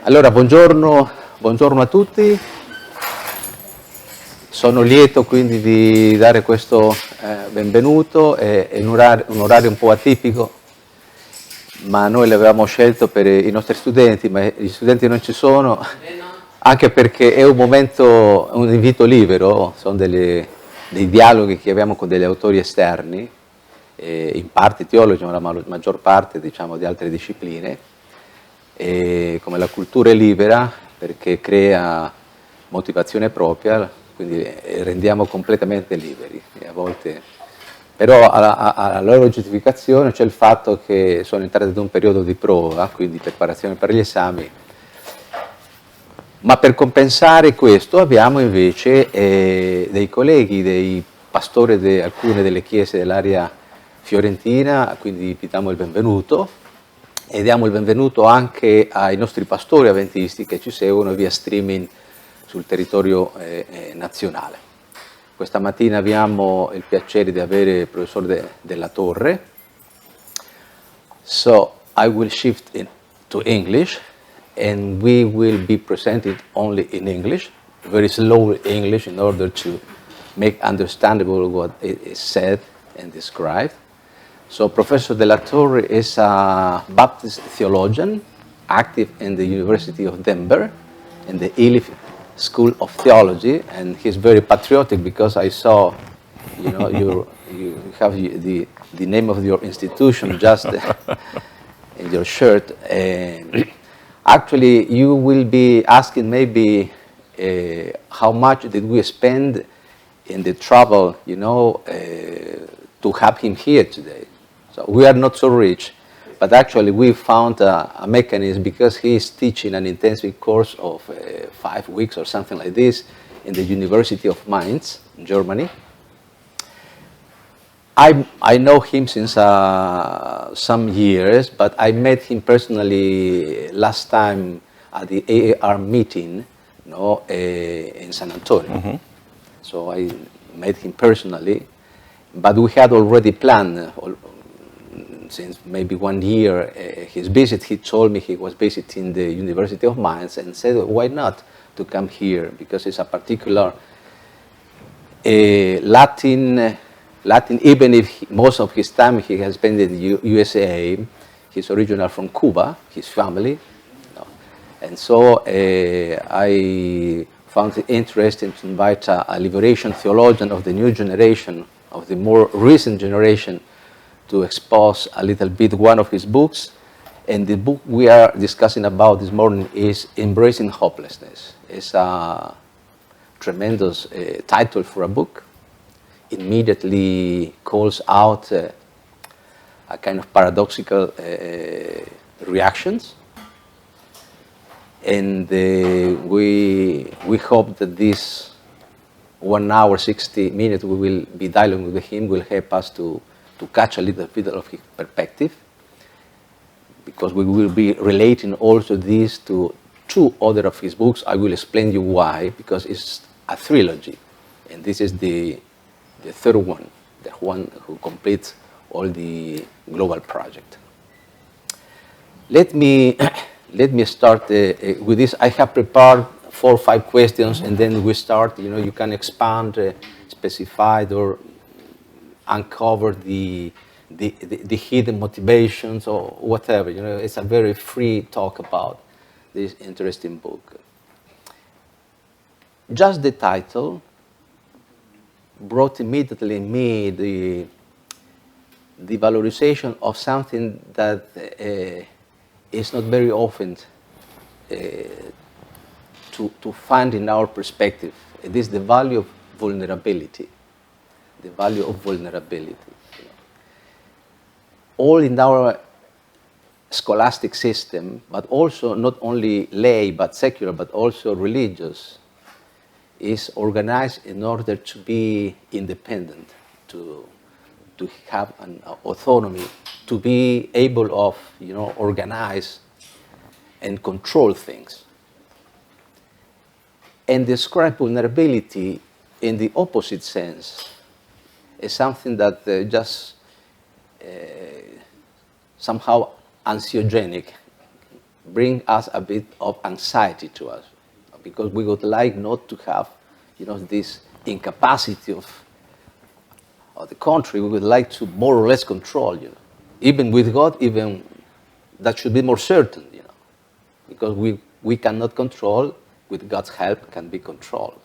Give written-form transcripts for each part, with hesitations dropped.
Allora, buongiorno a tutti. Sono lieto quindi di dare questo benvenuto. È un orario un po' atipico, ma noi l'avevamo scelto per i nostri studenti, ma gli studenti non ci sono, anche perché è un momento, un invito libero, sono dei dialoghi che abbiamo con degli autori esterni, in parte teologi, ma la maggior parte diciamo di altre discipline. E come la cultura è libera perché crea motivazione propria, quindi rendiamo completamente liberi. E a volte, però alla loro giustificazione c'è il fatto che sono entrati in un periodo di prova, quindi preparazione per gli esami, ma per compensare questo abbiamo invece dei colleghi, dei pastori di alcune delle chiese dell'area fiorentina, quindi vi diamo il benvenuto. E diamo il benvenuto anche ai nostri pastori avventisti che ci seguono via streaming sul territorio nazionale. Questa mattina abbiamo il piacere di avere il professor della Torre. So I will shift to English and we will be presented only in English, very slow English in order to make understandable what is said and described. So Professor Della Torre is a Baptist theologian, active in the University of Denver, in the Ely School of Theology, and he's very patriotic because I saw, you have the name of your institution just in your shirt. Actually, you will be asking maybe how much did we spend in the travel, to have him here today. So we are not so rich, but actually we found a mechanism because he is teaching an intensive course of 5 weeks or something like this in the University of Mainz, in Germany. I know him since some years, but I met him personally last time at the AAR meeting in San Antonio. Mm-hmm. So I met him personally, but we had already planned since maybe 1 year his visit. He told me he was visiting the University of Mainz and said, why not to come here? Because it's a particular Latin, even if most of his time he has spent in the USA, he's original from Cuba, his family. And so I found it interesting to invite a liberation theologian of the new generation, of the more recent generation, to expose a little bit one of his books. And the book we are discussing about this morning is Embracing Hopelessness. It's a tremendous title for a book. Immediately calls out a kind of paradoxical reactions. And we hope that this 1 hour, 60 minutes we will be dialoguing with him will help us to catch a little bit of his perspective, because we will be relating also this to 2 other of his books. I will explain you why, because it's a trilogy, and this is the 3rd one, the one who completes all the global project. Let me start with this. I have prepared 4 or 5 questions, and then we start. You can expand, specify, or uncover the hidden motivations or whatever. It's a very free talk about this interesting book. Just the title brought immediately in me the valorization of something that is not very often to find in our perspective. It is the value of vulnerability. The value of vulnerability. All in our scholastic system, but also not only lay, but secular, but also religious, is organized in order to be independent, to have an autonomy, to be able of, organize and control things. And describe vulnerability in the opposite sense is something that just somehow anxiogenic, bring us a bit of anxiety to us, because we would like not to have, this incapacity of the country. We would like to more or less control, Even with God, even that should be more certain, because we cannot control, with God's help can be controlled.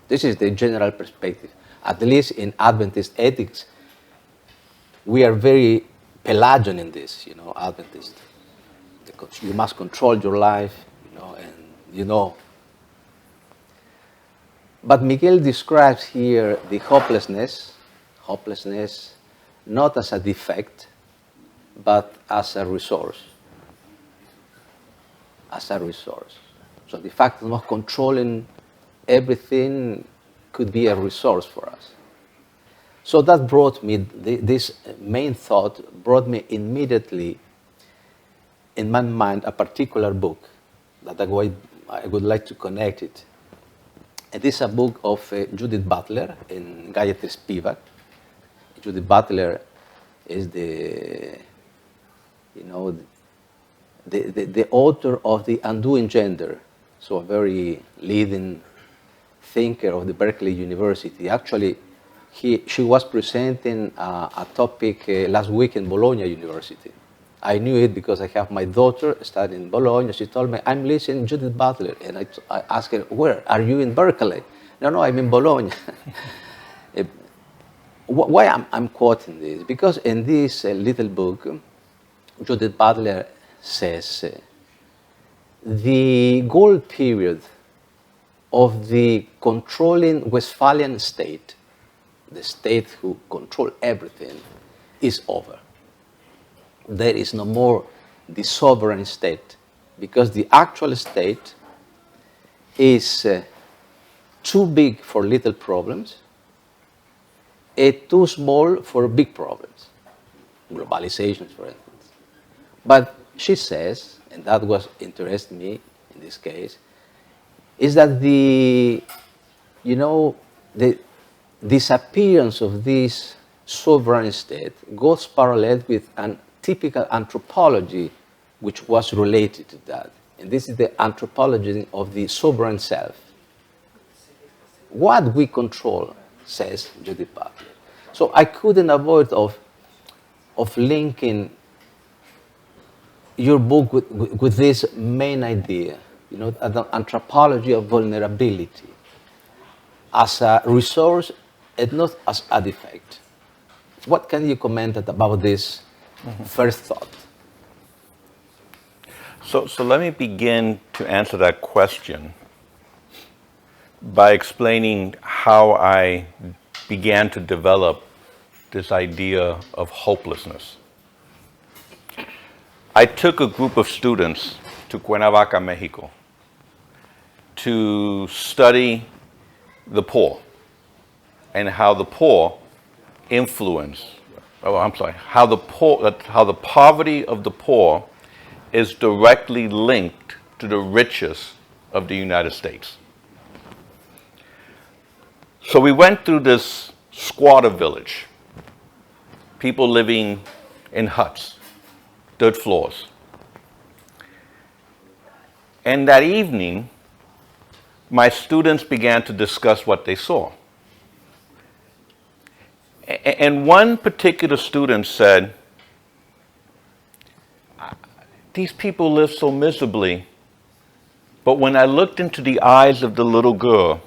This is the general perspective. At least in Adventist ethics, we are very Pelagian in this, Adventist. You must control your life, But Miguel describes here the hopelessness not as a defect, but as a resource. So the fact of not controlling everything could be a resource for us. So that brought me, this main thought brought me immediately in my mind a particular book that I would like to connect it. It is a book of Judith Butler and Gayatri Spivak. Judith Butler is the author of The Undoing Gender, so a very leading thinker of the Berkeley University. Actually, she was presenting a topic last week in Bologna University. I knew it because I have my daughter studying in Bologna. She told me, I'm listening to Judith Butler. And I asked her, where? Are you in Berkeley? No, I'm in Bologna. Why I'm quoting this? Because in this little book, Judith Butler says, the gold period of the controlling Westphalian state, the state who control everything, is over. There is no more the sovereign state, because the actual state is too big for little problems and too small for big problems, globalization, for instance. But she says, and that was interesting me in this case, is that the disappearance of this sovereign state goes parallel with an typical anthropology which was related to that. And this is the anthropology of the sovereign self. What we control, says Judith Butler. So I couldn't avoid of linking your book with this main idea, the anthropology of vulnerability as a resource and not as a defect. What can you comment about this first thought? So let me begin to answer that question by explaining how I began to develop this idea of hopelessness. I took a group of students to Cuernavaca, Mexico, to study the poor and how the poor influence, how the poverty of the poor is directly linked to the riches of the United States. So we went through this squatter village, people living in huts, dirt floors. And that evening, my students began to discuss what they saw. And one particular student said, these people live so miserably, but when I looked into the eyes of the little girl,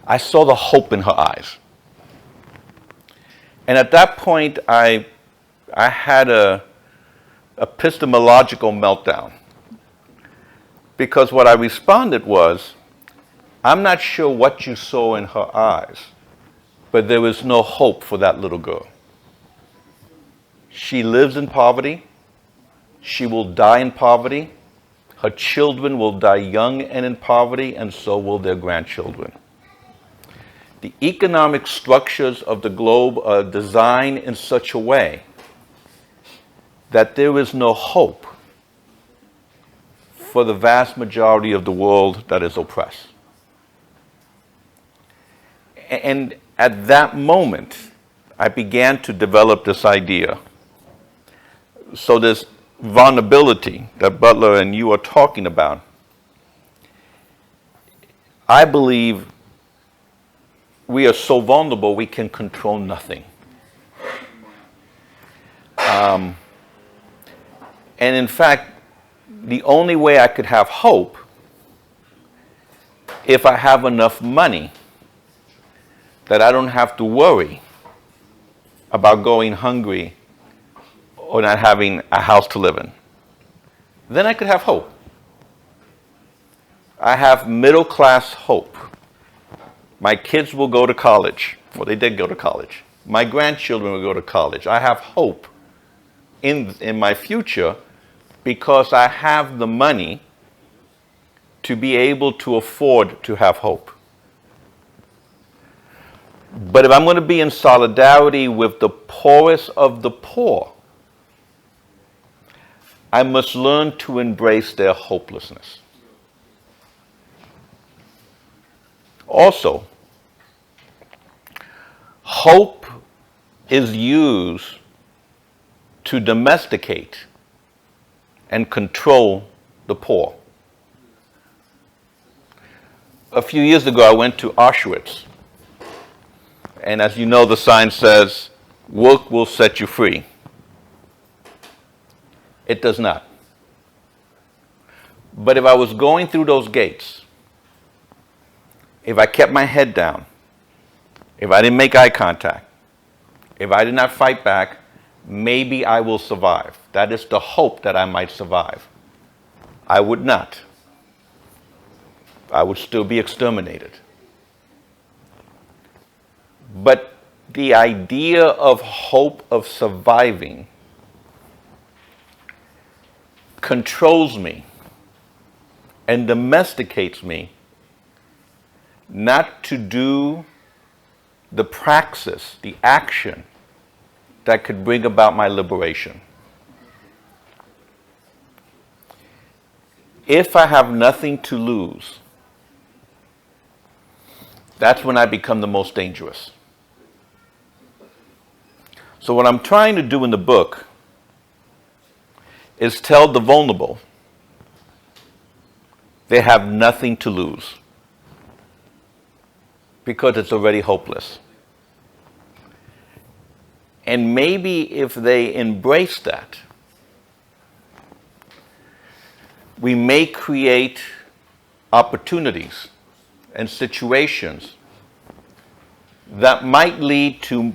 I saw the hope in her eyes. And at that point, I had a epistemological meltdown. Because what I responded was, I'm not sure what you saw in her eyes, but there was no hope for that little girl. She lives in poverty. She will die in poverty. Her children will die young and in poverty, and so will their grandchildren. The economic structures of the globe are designed in such a way that there is no hope for the vast majority of the world that is oppressed. And at that moment, I began to develop this idea. So there's vulnerability that Butler and you are talking about, I believe we are so vulnerable we can control nothing. And in fact, the only way I could have hope if I have enough money that I don't have to worry about going hungry or not having a house to live in. Then I could have hope. I have middle class hope. My kids will go to college. Well, they did go to college. My grandchildren will go to college. I have hope in my future because I have the money to be able to afford to have hope. But if I'm going to be in solidarity with the poorest of the poor, I must learn to embrace their hopelessness. Also, hope is used to domesticate and control the poor. A few years ago, I went to Auschwitz. And as you know, the sign says, work will set you free. It does not. But if I was going through those gates, if I kept my head down, if I didn't make eye contact, if I did not fight back, maybe I will survive. That is the hope that I might survive. I would not. I would still be exterminated. But the idea of hope of surviving controls me and domesticates me not to do the praxis, the action that could bring about my liberation. If I have nothing to lose, that's when I become the most dangerous. So what I'm trying to do in the book is tell the vulnerable they have nothing to lose because it's already hopeless. And maybe if they embrace that, we may create opportunities and situations that might lead to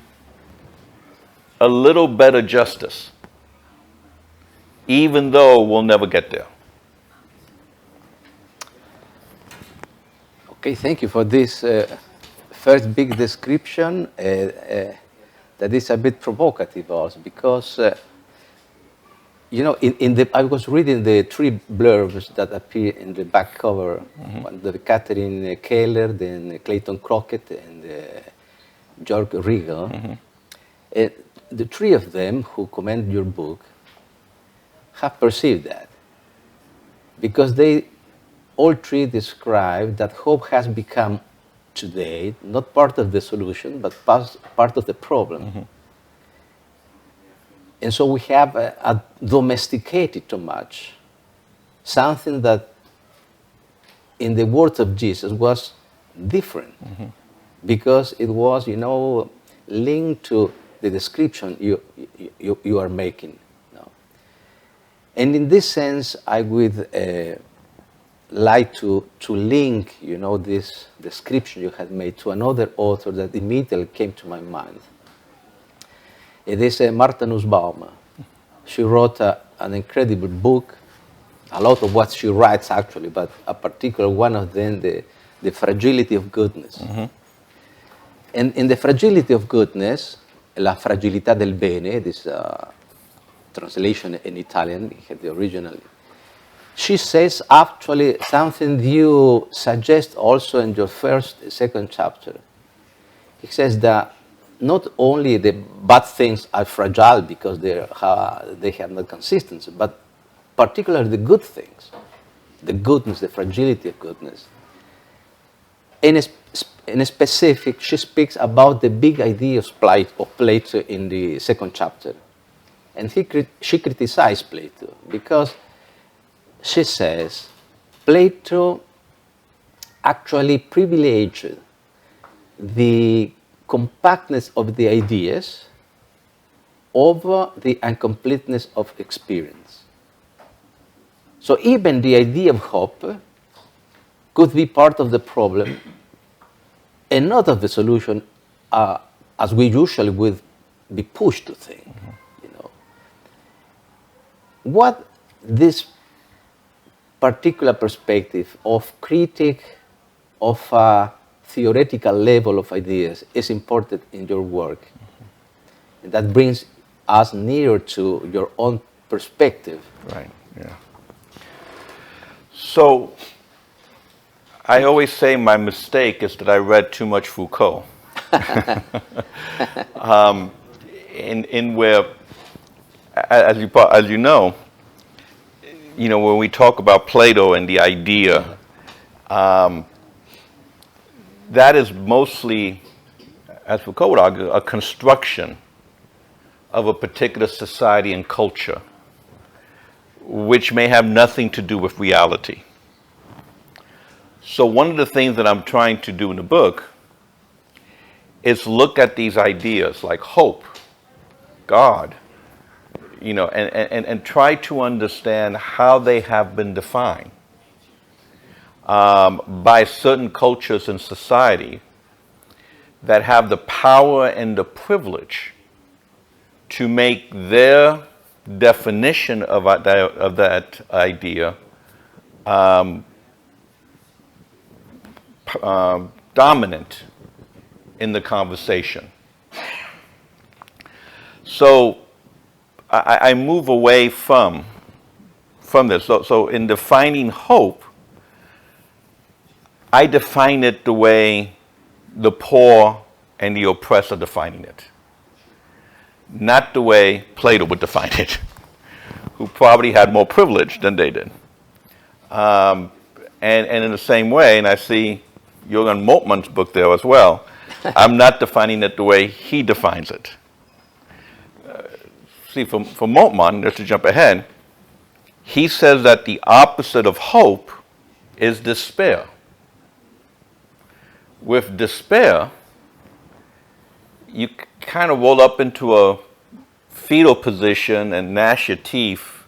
a little better justice, even though we'll never get there. Okay, thank you for this first big description that is a bit provocative also because, I was reading the three blurbs that appear in the back cover, one, the Catherine Keller, then Clayton Crockett, and George Riegel. The three of them who commend your book have perceived that because they all three describe that hope has become today not part of the solution but part of the problem. And so we have domesticated too much something that in the words of Jesus was different because it was, linked to the description you are making. And in this sense, I would like to link, this description you had made to another author that immediately came to my mind. It is Martha Nussbaum. She wrote an incredible book, a lot of what she writes actually, but a particular one of them, the fragility of goodness. And in the fragility of goodness, La fragilità del bene, this translation in Italian, the original, she says actually something you suggest also in your second chapter. It says that not only the bad things are fragile because they have no consistency, but particularly the good things, the goodness, the fragility of goodness. In specific, she speaks about the big idea of Plato in the second chapter. And she criticized Plato because she says Plato actually privileged the compactness of the ideas over the incompleteness of experience. So even the idea of hope could be part of the problem and not of the solution, as we usually would be pushed to think. You know, what this particular perspective of critique of a theoretical level of ideas is important in your work. And that brings us nearer to your own perspective. Right, yeah. So, I always say my mistake is that I read too much Foucault. In where, as you know, when we talk about Plato and the idea, that is mostly, as Foucault would argue, a construction of a particular society and culture, which may have nothing to do with reality. So one of the things that I'm trying to do in the book is look at these ideas like hope, God, and try to understand how they have been defined by certain cultures and society that have the power and the privilege to make their definition of that idea dominant in the conversation. So I move away from this. So in defining hope, I define it the way the poor and the oppressed are defining it, not the way Plato would define it, who probably had more privilege than they did. And in the same way, and I see Jürgen Moltmann's book there as well, I'm not defining it the way he defines it. See, for Moltmann, just to jump ahead, he says that the opposite of hope is despair. With despair, you kind of roll up into a fetal position and gnash your teeth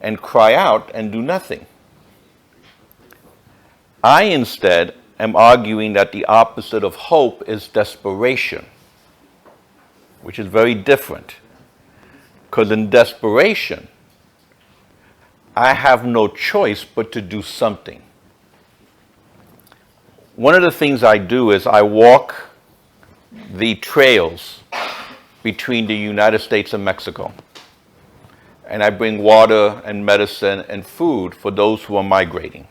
and cry out and do nothing. I instead am arguing that the opposite of hope is desperation, which is very different. Because in desperation, I have no choice but to do something. One of the things I do is I walk the trails between the United States and Mexico. And I bring water and medicine and food for those who are migrating.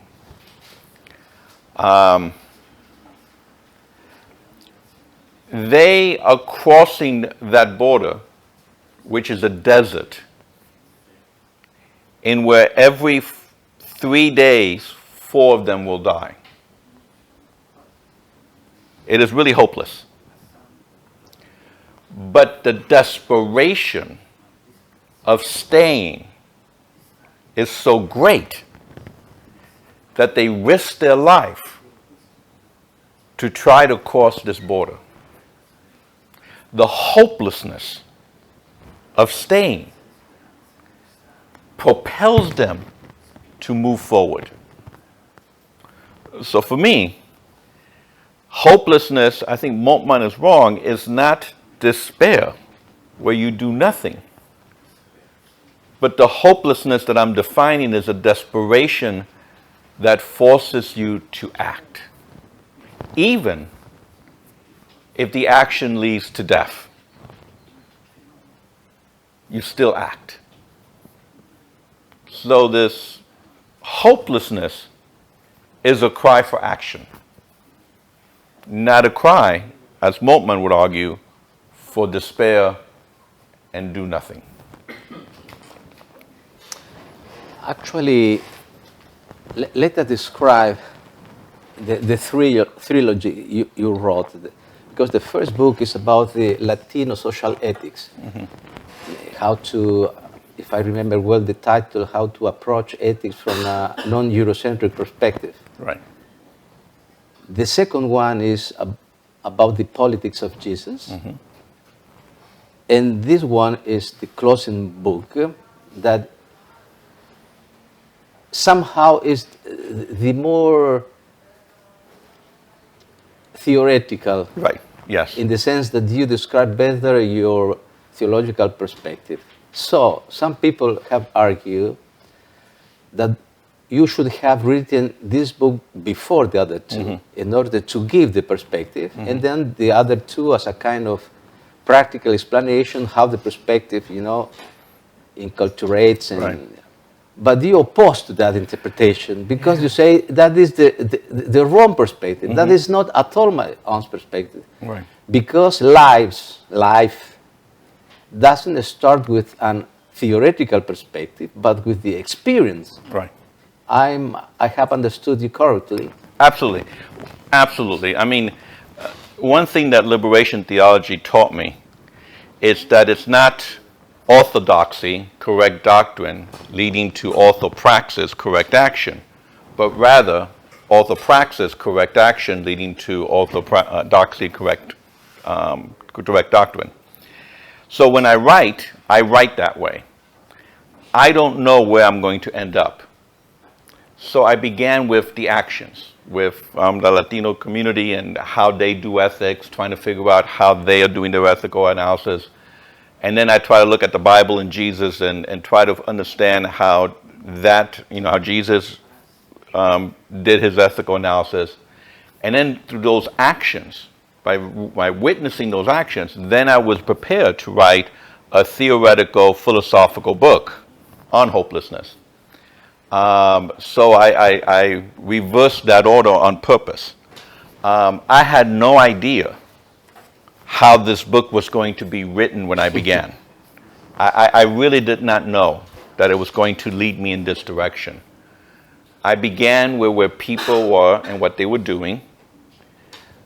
They are crossing that border, which is a desert, in where every 3 days, 4 of them will die. It is really hopeless. But the desperation of staying is so great that they risk their life to try to cross this border. The hopelessness of staying propels them to move forward. So for me, hopelessness, I think Moltmann is wrong, is not despair, where you do nothing. But the hopelessness that I'm defining is a desperation that forces you to act, even if the action leads to death. You still act. So this hopelessness is a cry for action, not a cry, as Moltmann would argue, for despair and do nothing. Actually, let us describe the trilogy you wrote, because the first book is about the Latino social ethics. Mm-hmm. how to, if I remember well the title, how to approach ethics from a non-Eurocentric perspective. Right. The second one is about the politics of Jesus. And this one is the closing book that somehow is the more theoretical. Right. Yes. In the sense that you describe better your theological perspective. So, some people have argued that you should have written this book before the other two in order to give the perspective, and then the other two as a kind of practical explanation how the perspective, inculturates. And, right. But you oppose to that interpretation because you say that is the wrong perspective. That is not at all my own perspective. Right. Because life doesn't start with a theoretical perspective, but with the experience. Right. I have understood you correctly. Absolutely. Absolutely. I mean, one thing that liberation theology taught me is that it's not orthodoxy, correct doctrine, leading to orthopraxis, correct action, but rather orthopraxis, correct action, leading to orthodoxy, correct doctrine. So when I write that way. I don't know where I'm going to end up. So I began with the actions, with the Latino community and how they do ethics, trying to figure out how they are doing their ethical analysis. And then I try to look at the Bible and Jesus and try to understand how that, how Jesus did his ethical analysis. And then through those actions, by witnessing those actions, then I was prepared to write a theoretical, philosophical book on hopelessness. So I reversed that order on purpose. I had no idea how this book was going to be written when I began. I really did not know that it was going to lead me in this direction. I began where people were and what they were doing,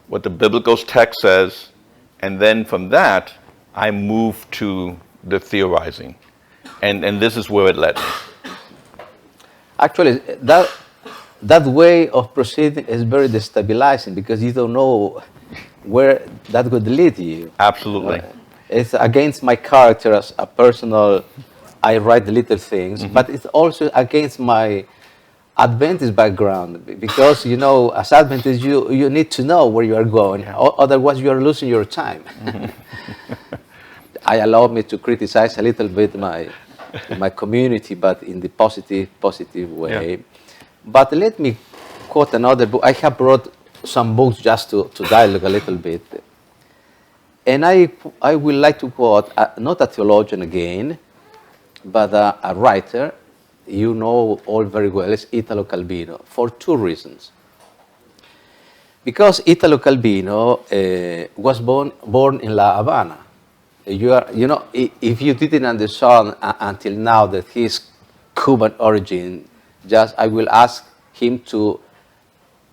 what the biblical text says, and then from that, I moved to the theorizing. And this is where it led me. Actually, that way of proceeding is very destabilizing because you don't know where that would lead you. Absolutely. It's against my character as a personal, I write little things, but it's also against my Adventist background because, as Adventists, you need to know where you are going, otherwise you are losing your time. I allow me to criticize a little bit my community, but in the positive way. Yeah. But let me quote another book. I have brought some books just to dialogue a little bit. And I would like to quote, not a theologian again, but a writer you know all very well, is Italo Calvino, for two reasons. Because Italo Calvino was born in La Habana. If you didn't understand until now that he's Cuban origin, I will ask him to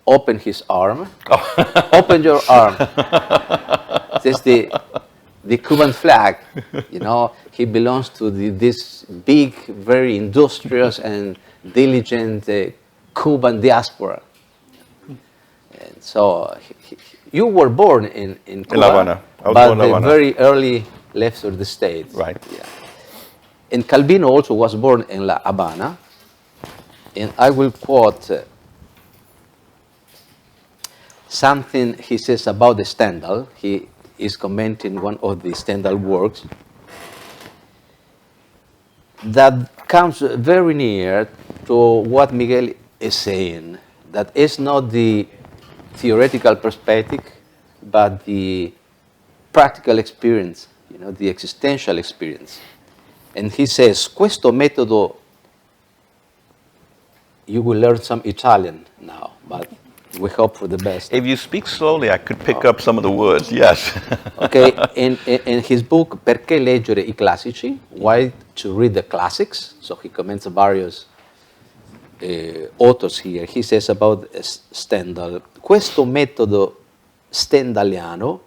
open his arm. Oh. Open your arm. This is the Cuban flag. He belongs to this big, very industrious and diligent Cuban diaspora. And so you were born in Cuba, La Habana. but very early left of the States. Right. Yeah. And Calvino also was born in La Habana. And I will quote something he says about the Stendhal. He is commenting one of the Stendhal works that comes very near to what Miguel is saying, that is not the theoretical perspective, but the practical experience, the existential experience. And he says, questo metodo, you will learn some Italian now, but we hope for the best. If you speak slowly, I could pick up some of the words, yes. Okay, in his book, Perché leggere I classici? Why to read the classics? So he comments various authors here. He says about Stendhal, questo metodo stendhaliano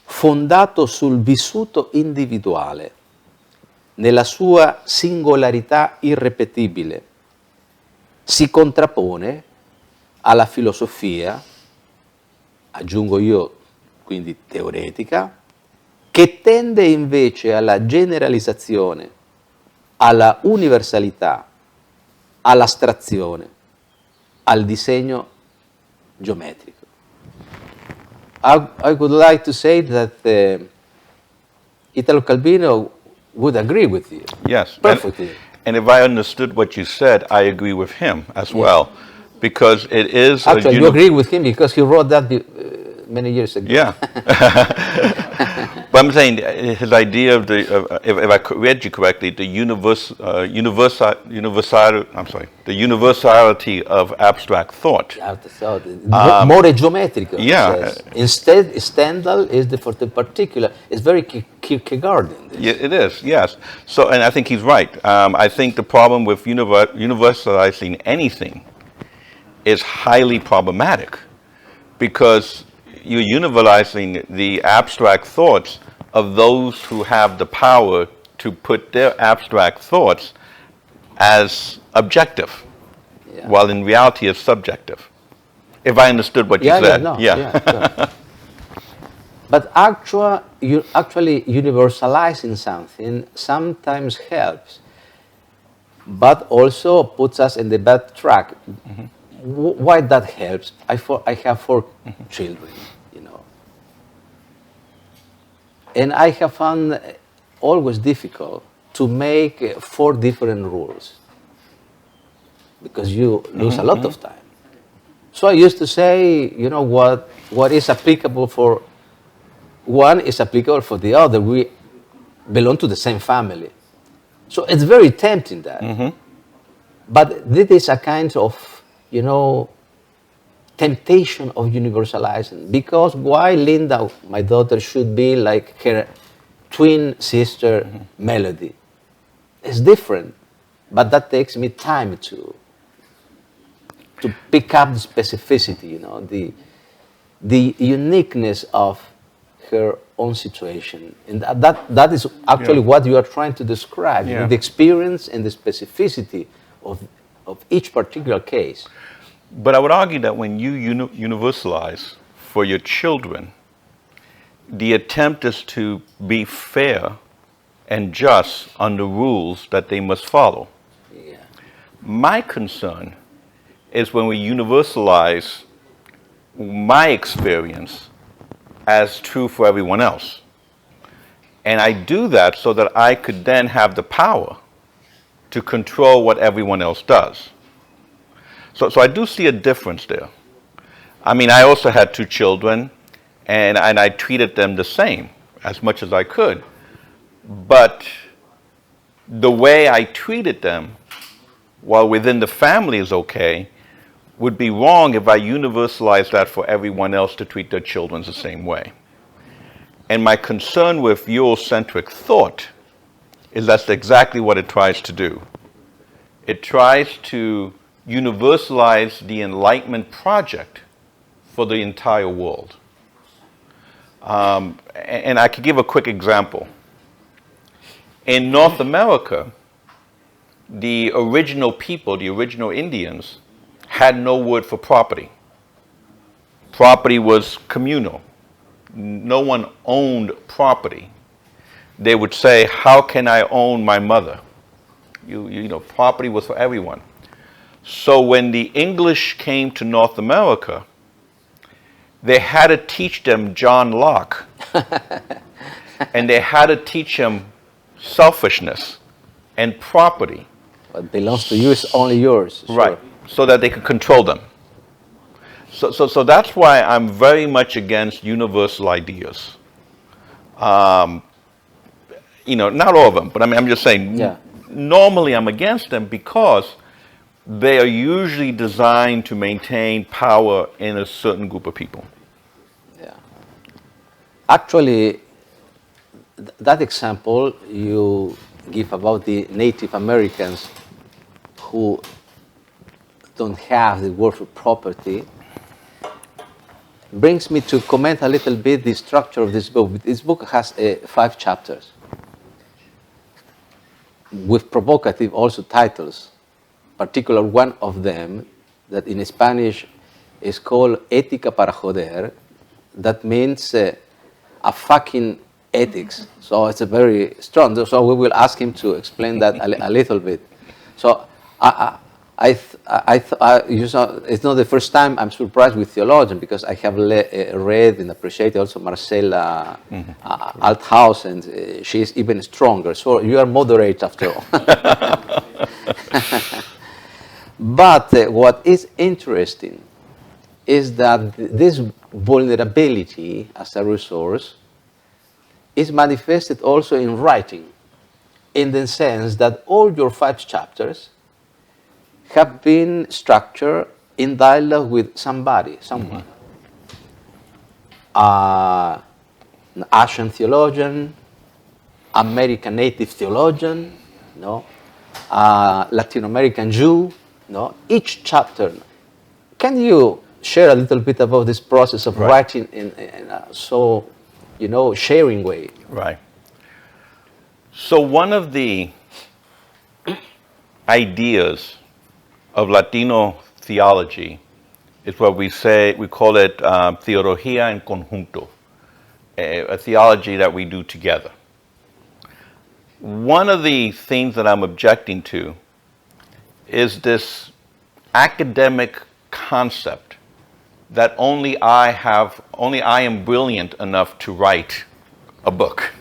fondato sul vissuto individuale nella sua singolarità irrepetibile, si contrappone alla filosofia, aggiungo io, quindi teoretica, che tende invece alla generalizzazione, alla universalità, all'astrazione, al disegno geometrico. I would like to say that Italo Calvino would agree with you. Yes. Perfectly. And if I understood what you said, I agree with him as well. Because it is Actually, you agree with him because he wrote that many years ago. Yeah. But I'm saying his idea of the, if I read you correctly, the universality of abstract thought. More geometrical. Yeah. Instead, Stendhal is for the particular. It's very Kierkegaardian. Yeah, it is, yes. So, and I think he's right. I think the problem with universalizing anything is highly problematic, because you're universalizing the abstract thoughts of those who have the power to put their abstract thoughts as objective, while in reality it's subjective. If I understood what you said. Sure. But actually universalizing something sometimes helps, but also puts us in the bad track. Mm-hmm. Why that helps? I have 4 children, and I have found always difficult to make 4 different rules, because you lose a lot of time. So I used to say, what is applicable for one is applicable for the other. We belong to the same family. So it's very tempting that. Mm-hmm. But this is a kind of, temptation of universalizing. Because why Linda, my daughter, should be like her twin sister, Melody? It's different. But that takes me time to pick up the specificity, the uniqueness of her own situation. And that is actually what you are trying to describe, the experience and the specificity of each particular case. But I would argue that when you universalize for your children, the attempt is to be fair and just on the rules that they must follow. Yeah. My concern is when we universalize my experience as true for everyone else. And I do that so that I could then have the power to control what everyone else does. So I do see a difference there. I mean, I also had 2 children, and I treated them the same as much as I could. But the way I treated them, while within the family is okay, would be wrong if I universalize that for everyone else to treat their children the same way. And my concern with Eurocentric thought is that's exactly what it tries to do. It tries to universalize the Enlightenment project for the entire world. And I could give a quick example. In North America, the original people, the original Indians, had no word for property. Property was communal. No one owned property. They would say, how can I own my mother? Property was for everyone. So when the English came to North America, they had to teach them John Locke. And they had to teach them selfishness and property. What belongs to you is only yours. Sure. Right. So that they could control them. So that's why I'm very much against universal ideas. Not all of them, but I'm just saying, normally I'm against them because they are usually designed to maintain power in a certain group of people. Yeah. Actually, that example you give about the Native Americans who don't have the word for property brings me to comment a little bit the structure of this book. This book has 5 chapters. with provocative also titles, particular one of them that in Spanish is called Ética para joder, that means a fucking ethics. So it's a very strong. So we will ask him to explain that a little bit. So you know, it's not the first time I'm surprised with theologian, because I have read and appreciated also Marcella Althaus, and she's even stronger. So you are moderate after all. But what is interesting is that this vulnerability as a resource is manifested also in writing, in the sense that all your 5 chapters have been structured in dialogue with somebody, someone. An Asian theologian, American native theologian, no, Latin American Jew, no. Each chapter. Can you share a little bit about this process of writing in a so, you know, sharing way? Right. So one of the ideas of Latino theology is what we call it teología en conjunto, a theology that we do together. One of the things that I'm objecting to is this academic concept that only I am brilliant enough to write a book,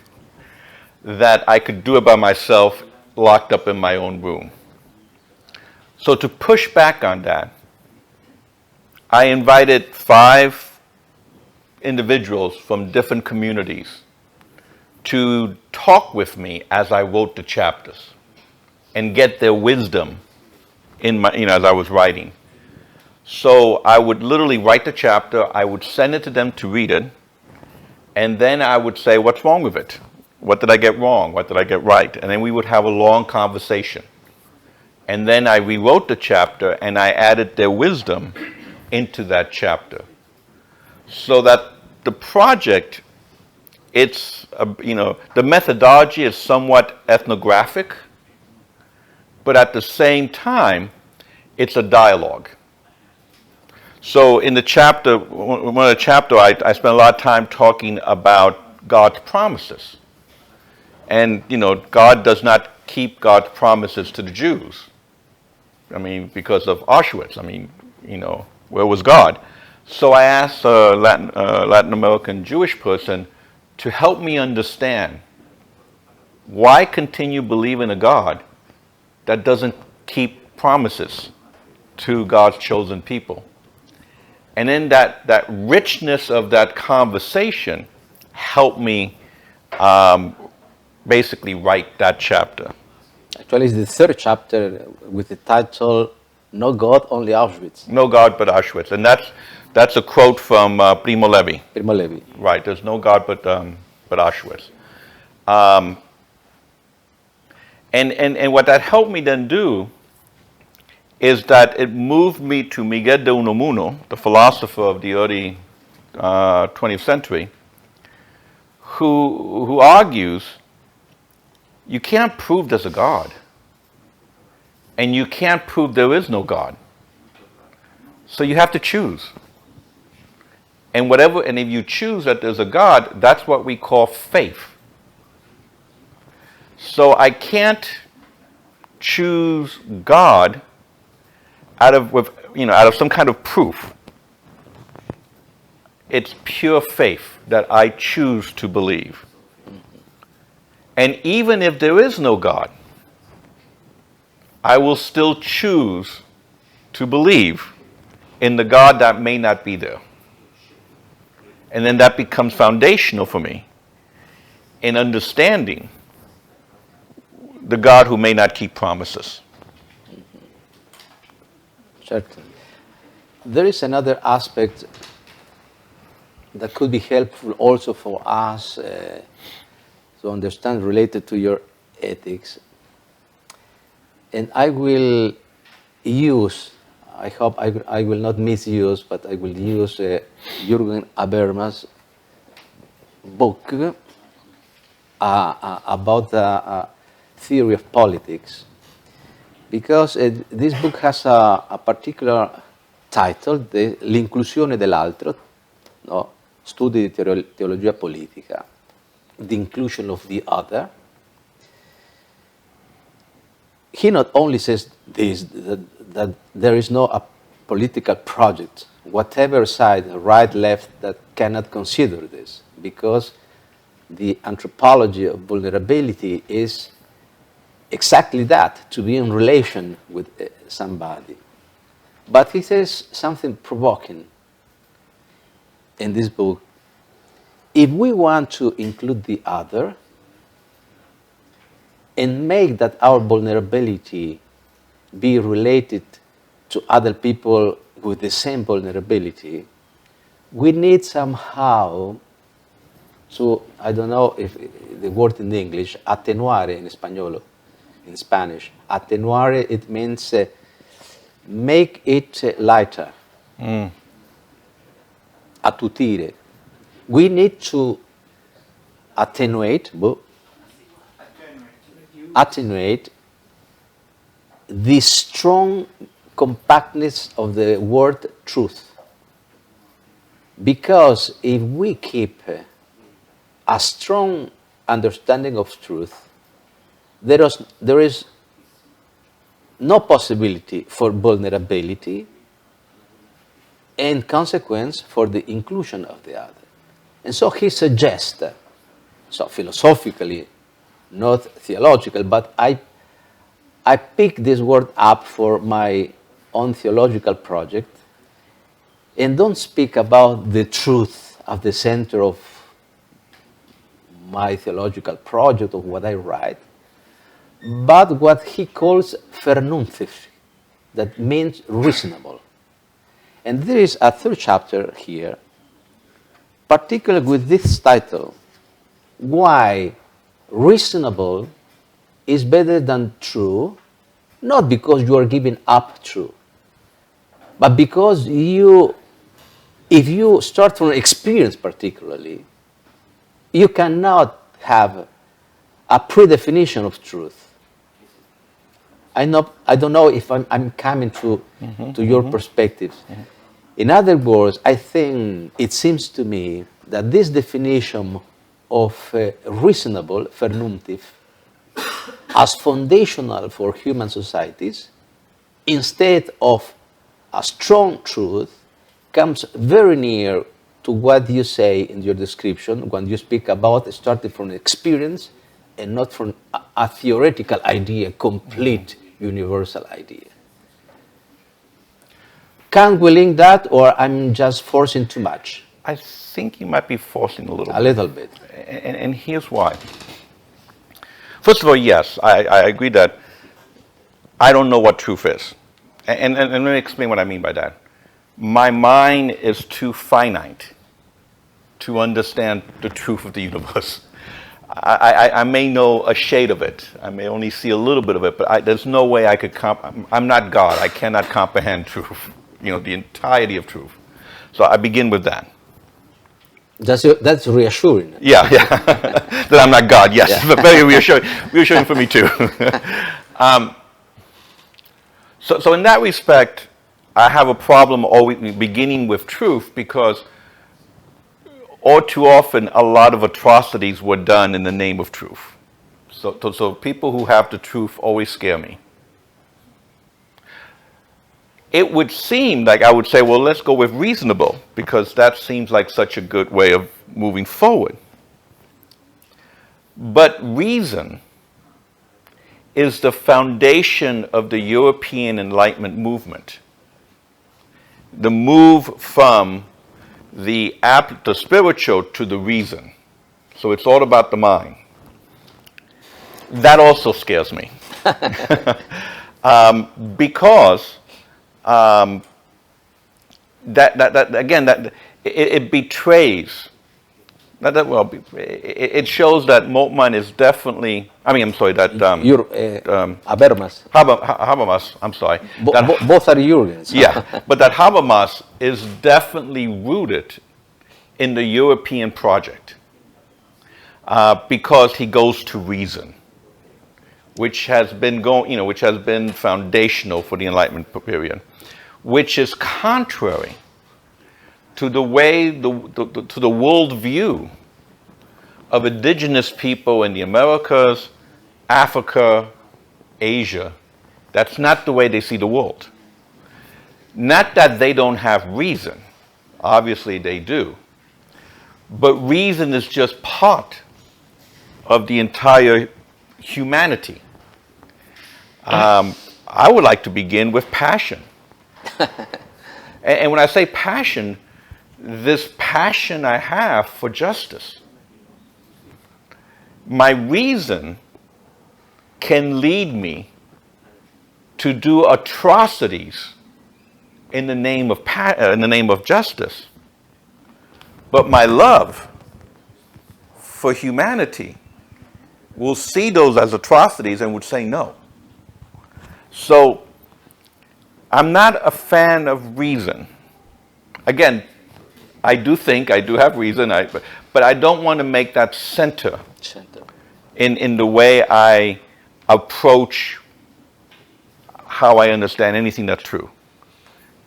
that I could do it by myself, locked up in my own room. So to push back on that, I invited 5 individuals from different communities to talk with me as I wrote the chapters and get their wisdom in my, as I was writing. So I would literally write the chapter, I would send it to them to read it, and then I would say, what's wrong with it? What did I get wrong? What did I get right? And then we would have a long conversation. And then I rewrote the chapter and I added their wisdom into that chapter. So that the project, it's, the methodology is somewhat ethnographic, but at the same time, it's a dialogue. So in the chapter, one of the chapters, I spent a lot of time talking about God's promises. And, God does not keep God's promises to the Jews. Because of Auschwitz. Where was God? So I asked a Latin American Jewish person to help me understand, why continue believing a God that doesn't keep promises to God's chosen people? And then that richness of that conversation helped me basically write that chapter. Actually, it's the 3rd chapter with the title, No God, Only Auschwitz. No God but Auschwitz. And that's a quote from Primo Levi. Primo Levi. Right, there's no God but Auschwitz. And what that helped me then do is that it moved me to Miguel de Unamuno, the philosopher of the early 20th century, who argues you can't prove there's a God, and you can't prove there is no God. So you have to choose. And if you choose that there's a God, that's what we call faith. So I can't choose God out of some kind of proof. It's pure faith that I choose to believe. And even if there is no God, I will still choose to believe in the God that may not be there. And then that becomes foundational for me in understanding the God who may not keep promises. Certainly. There is another aspect that could be helpful also for us to understand, related to your ethics. And I will use, I hope I will not misuse, but I will use Jürgen Habermas' book about theory of politics, because this book has a particular title, L'inclusione dell'altro, no? Studi di teologia politica, the inclusion of the other. He not only says this, that there is no a political project, whatever side, right, left, that cannot consider this, because the anthropology of vulnerability is exactly that, to be in relation with somebody. But he says something provoking in this book. If we want to include the other and make that our vulnerability be related to other people with the same vulnerability, we need somehow, so I don't know if the word in English, attenuare in español, in Spanish, attenuare, it means make it lighter, attutire. We need to attenuate the strong compactness of the word truth. Because if we keep a strong understanding of truth, there is no possibility for vulnerability and consequence for the inclusion of the other. And so he suggests, so philosophically, not theological, but I picked this word up for my own theological project, and don't speak about the truth at the center of my theological project of what I write, but what he calls vernunftig, that means reasonable. And there is a third chapter here, particularly with this title, Why Reasonable is Better Than True, not because you are giving up true, but because if you start from experience particularly, you cannot have a predefinition of truth. I don't know if I'm coming to your perspectives. In other words, I think it seems to me that this definition of reasonable, vernunftig, as foundational for human societies, instead of a strong truth, comes very near to what you say in your description when you speak about starting from experience and not from a theoretical idea, complete universal idea. Can we link that, or I'm just forcing too much? I think you might be forcing a little bit. A little bit. And here's why. First of all, yes, I agree that I don't know what truth is. And let me explain what I mean by that. My mind is too finite to understand the truth of the universe. I may know a shade of it. I may only see a little bit of it, but there's no way I could I'm not God. I cannot comprehend truth, the entirety of truth. So I begin with that. That's reassuring. Yeah. That I'm not God, yes. Yeah. But very reassuring for me too. So in that respect, I have a problem always beginning with truth, because all too often a lot of atrocities were done in the name of truth. So people who have the truth always scare me. It would seem like I would say, well, let's go with reasonable, because that seems like such a good way of moving forward. But reason is the foundation of the European Enlightenment movement. The move from the spiritual to the reason. So it's all about the mind. That also scares me. Because it betrays. It shows that Moltmann is definitely. Habermas. Habermas. I'm sorry. Both are Jürgens. Yeah, but that Habermas is definitely rooted in the European project because he goes to reason. which has been which has been foundational for the Enlightenment period, which is contrary to the way to the worldview of indigenous people in the Americas, Africa, Asia. That's not the way they see the world. Not that they don't have reason. Obviously they do. But reason is just part of the entire humanity. I would like to begin with passion. And when I say passion, this passion I have for justice. My reason can lead me to do atrocities in the name of justice. But my love for humanity will see those as atrocities and would say no. So I'm not a fan of reason. Again, I do think I do have reason, but I don't want to make that center in the way I approach how I understand anything that's true.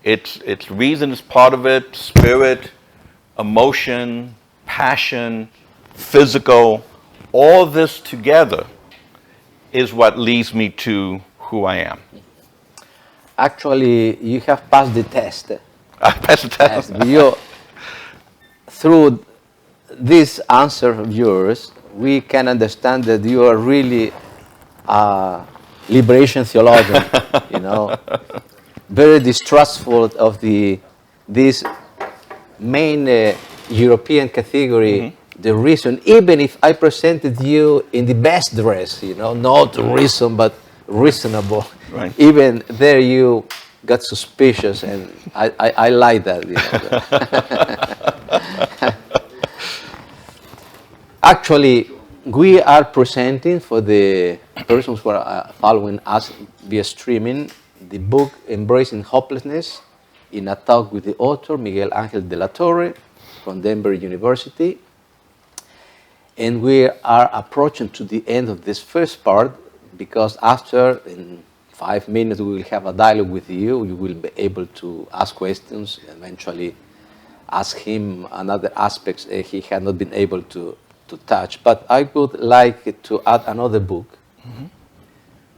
It's reason is part of it, spirit, emotion, passion, physical, all this together is what leads me to who I am. Actually, you have passed the test. I passed the test. Through this answer of yours, we can understand that you are really a liberation theologian, very distrustful of this main European category, the reason, even if I presented you in the best dress, not reason, but reasonable. Right. Even there you got suspicious, and I like that. Actually, we are presenting for the persons who are following us via streaming the book Embracing Hopelessness in a talk with the author Miguel A de la Torre from Denver University. And we are approaching to the end of this first part, because after, in 5 minutes, we will have a dialogue with you. You will be able to ask questions, eventually ask him another aspects he had not been able to touch. But I would like to add another book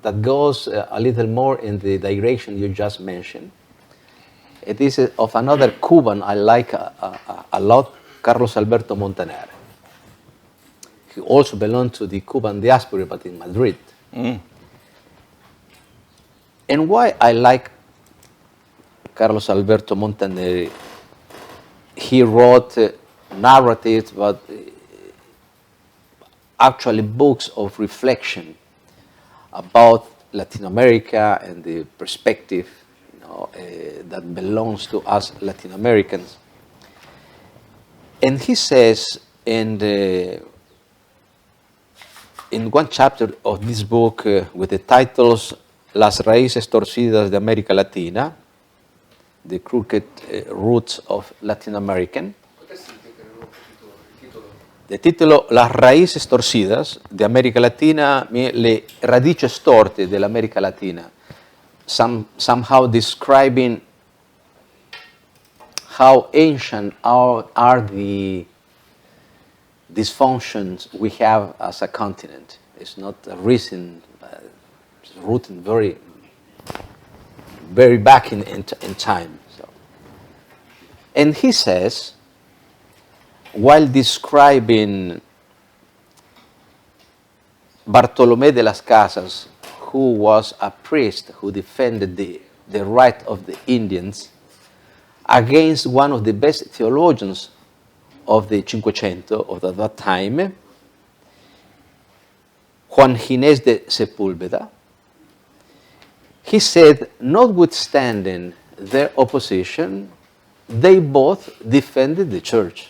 that goes a little more in the direction you just mentioned. It is of another Cuban I like a lot, Carlos Alberto Montaner. He also belonged to the Cuban diaspora, but in Madrid. And why I like Carlos Alberto Montaner, he wrote narratives, but actually books of reflection about Latin America and the perspective that belongs to us Latin Americans. And he says in one chapter of this book with the titles Las raíces torcidas de América Latina, the crooked roots of Latin American. The título Las raíces torcidas de América Latina, le radici storte dell'America Latina, somehow describing how ancient are the dysfunctions we have as a continent. It's not a recent, it's rooted very, very back in time. So. And he says, while describing Bartolomé de las Casas, who was a priest who defended the right of the Indians against one of the best theologians of the Cinquecento of that time, Juan Ginés de Sepúlveda, he said, notwithstanding their opposition, they both defended the church.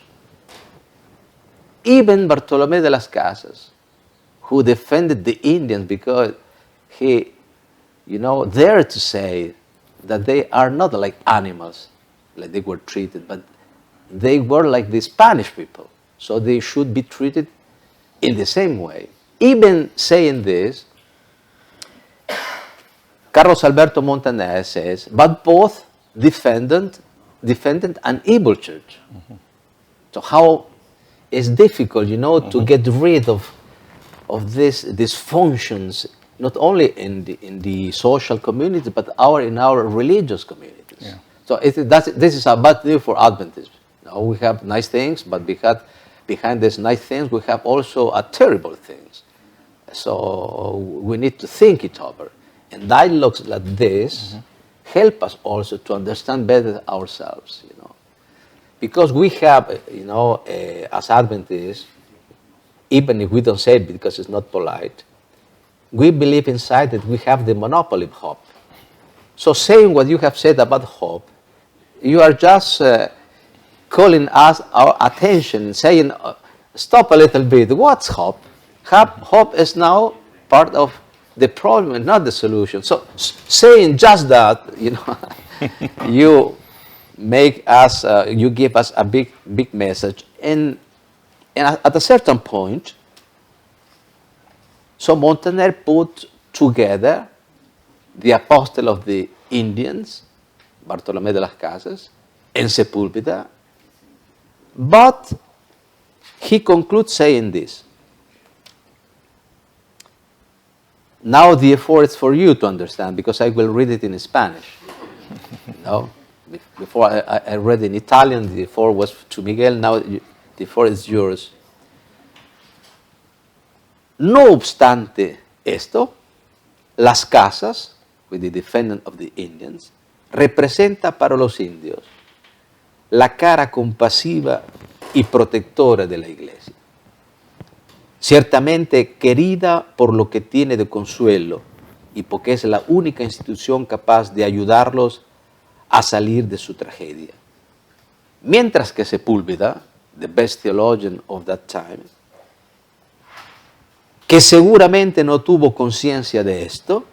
Even Bartolomé de las Casas, who defended the Indians because he, dared to say that they are not like animals, like they were treated, but they were like the Spanish people, so they should be treated in the same way. Even saying this, Carlos Alberto Montaner says, but both defended an evil church. So how it's difficult, to get rid of these functions, not only in the social community, but in our religious communities. Yeah. So this is a bad news for Adventism. We have nice things, but behind these nice things, we have also terrible things. So we need to think it over. And dialogues like this help us also to understand better ourselves, Because we have, as Adventists, even if we don't say it because it's not polite, we believe inside that we have the monopoly of hope. So saying what you have said about hope, you are just calling us our attention, saying, stop a little bit, what's hope? Hope is now part of the problem and not the solution. So saying just that, you make us, you give us a big message. And at a certain point, so Montaner put together the apostle of the Indians, Bartolomé de las Casas, and Sepúlveda, but he concludes saying this. Now the effort is for you to understand, because I will read it in Spanish. Before I read in Italian, the effort was to Miguel, now the effort is yours. No obstante esto, las casas, with the defendant of the Indians, representa para los indios la cara compasiva y protectora de la Iglesia. Ciertamente querida por lo que tiene de consuelo y porque es la única institución capaz de ayudarlos a salir de su tragedia. Mientras que Sepúlveda, the best theologian of that time, que seguramente no tuvo conciencia de esto,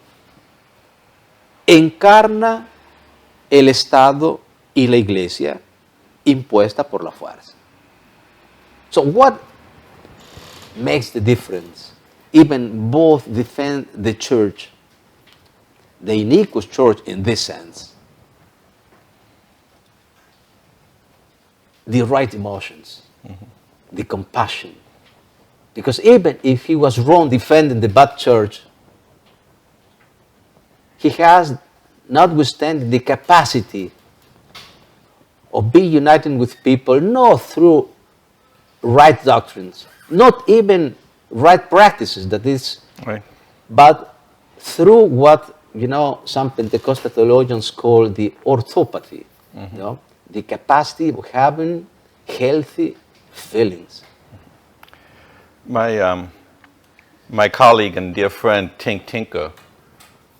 encarna el Estado y la Iglesia impuesta por la fuerza. So what makes the difference? Even both defend the church, the iniquitous church in this sense. The right emotions, the compassion. Because even if he was wrong defending the bad church, he has, notwithstanding, the capacity of being united with people, not through right doctrines, not even right practices, that is, right, but through what some Pentecostal theologians call the orthopathy, the capacity of having healthy feelings. My colleague and dear friend Tink Tinker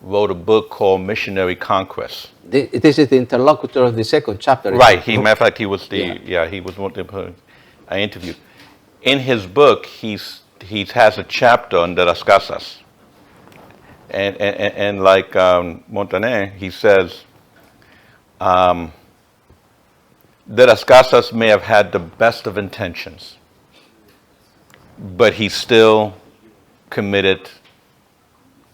wrote a book called Missionary Conquest. This is the interlocutor of the second chapter. Right. Matter of fact, he was he was one of the I interviewed. In his book, he has a chapter on de las casas, and like Montaner, he says, de las casas may have had the best of intentions, but he still committed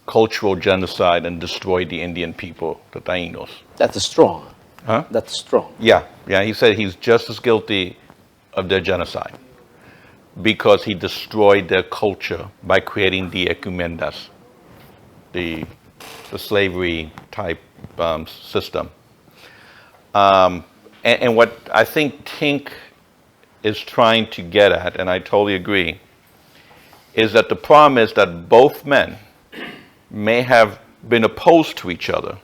cultural genocide and destroyed the Indian people, the Taínos. That's strong. Huh? That's strong. Yeah. He said he's just as guilty of their genocide because he destroyed their culture by creating the ecumendas, the slavery type system. And what I think Tink is trying to get at, and I totally agree, is that the problem is that both men may have been opposed to each other,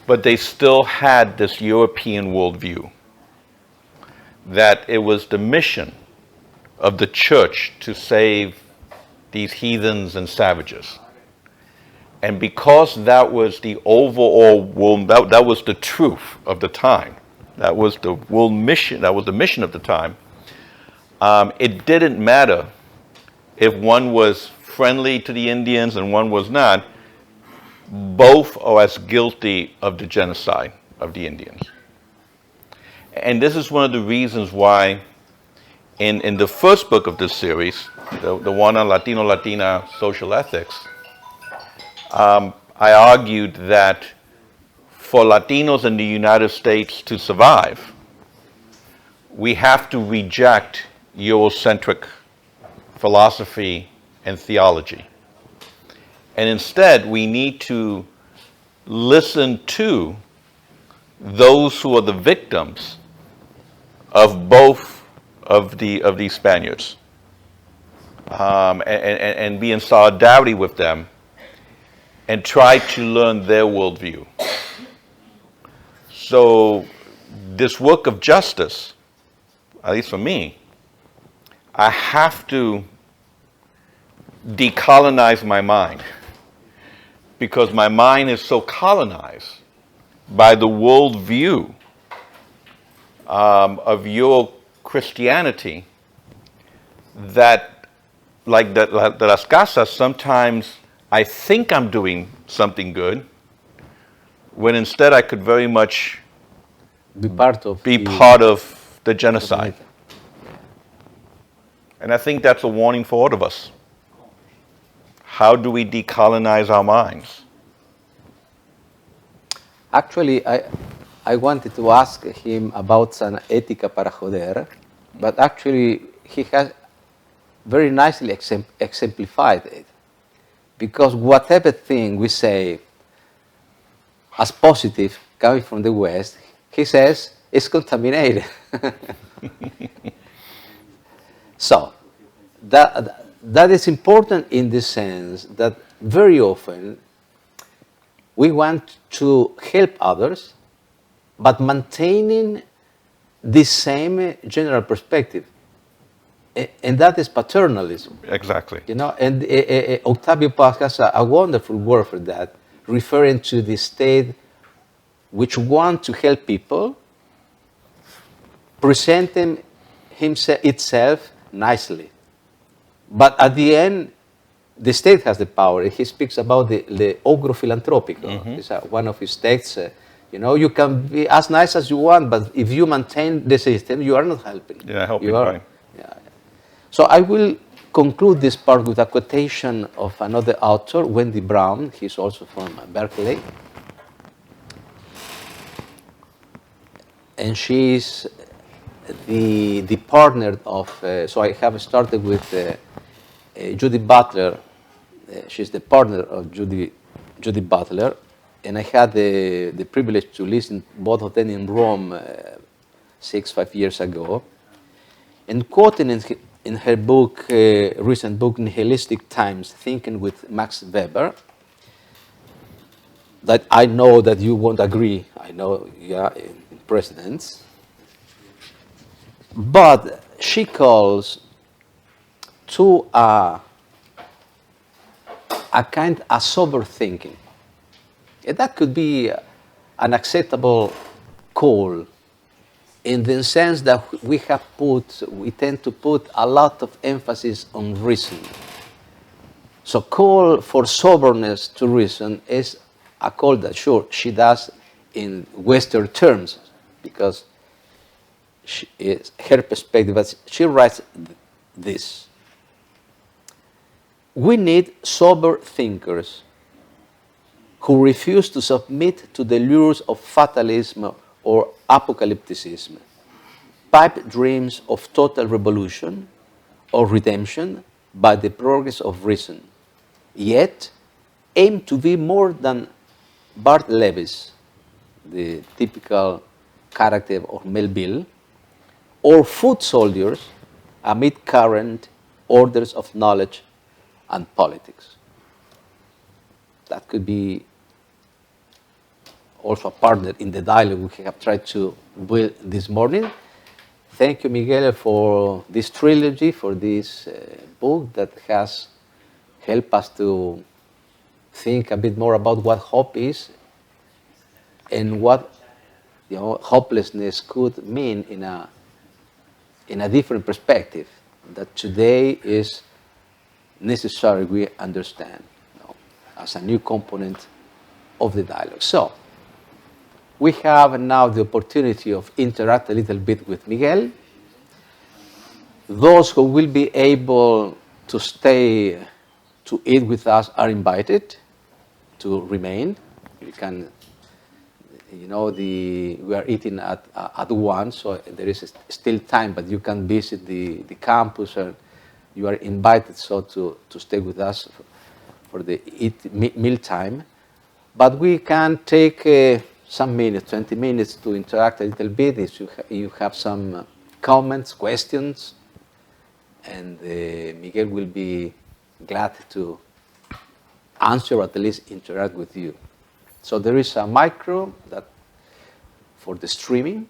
but they still had this European worldview, that it was the mission of the church to save these heathens and savages. And because that was the overall world, that was the truth of the time, that was the world mission, that was the mission of the time, it didn't matter if one was friendly to the Indians and one was not. Both are as guilty of the genocide of the Indians. And this is one of the reasons why in the first book of this series, the one on Latino-Latina social ethics, I argued that for Latinos in the United States to survive, we have to reject Eurocentric philosophy and theology. And instead, we need to listen to those who are the victims of both of these Spaniards, and be in solidarity with them and try to learn their worldview. So this work of justice, at least for me, I have to decolonize my mind, because my mind is so colonized by the worldview of Euro Christianity that, like the Las Casas, sometimes I think I'm doing something good, when instead I could very much be part of the genocide. And I think that's a warning for all of us. How do we decolonize our minds? Actually, I wanted to ask him about an ética para joder, but actually he has very nicely exemplified it. Because whatever thing we say as positive coming from the West, he says is contaminated. So that is important in the sense that very often we want to help others, but maintaining the same general perspective. And that is paternalism. Exactly. You know, and Octavio Paz has a wonderful word for that, referring to the state which wants to help people, presenting itself nicely. But at the end, the state has the power. He speaks about the ogro filantropico. It's one of his texts. You know, you can be as nice as you want, but if you maintain the system, you are not helping. Yeah, helping, you are, right. Yeah. So I will conclude this part with a quotation of another author, Wendy Brown. He's also from Berkeley. And she's the partner of, so I have started with Judy Butler. She's the partner of Judy Butler. And I had the privilege to listen both of them in Rome 5 years ago. And quoting in her book, recent book, Nihilistic Times, Thinking with Max Weber, that I know that you won't agree, I know, yeah, in presidents. But she calls to a sober thinking. And that could be an acceptable call in the sense that we tend to put a lot of emphasis on reason. So call for soberness to reason is a call that, sure, she does in Western terms, because it's her perspective, but she writes this. We need sober thinkers who refuse to submit to the lures of fatalism or apocalypticism, pipe dreams of total revolution or redemption by the progress of reason, yet aim to be more than Bart Levis, the typical character of Melville, or foot soldiers amid current orders of knowledge and politics. That could be also a partner in the dialogue we have tried to build this morning. Thank you, Miguel, for this trilogy, for this book that has helped us to think a bit more about what hope is and what hopelessness could mean in a different perspective that today is necessary we understand as a new component of the dialogue. So we have now the opportunity of interact a little bit with Miguel. Those who will be able to stay to eat with us are invited to remain. You can, you know, we are eating at 1, so there is still time, but you can visit the campus, and you are invited so to stay with us for the meal time. But we can take some minutes, 20 minutes, to interact a little bit. If you have some comments, questions, and Miguel will be glad to answer or at least interact with you. So there is a micro that for the streaming.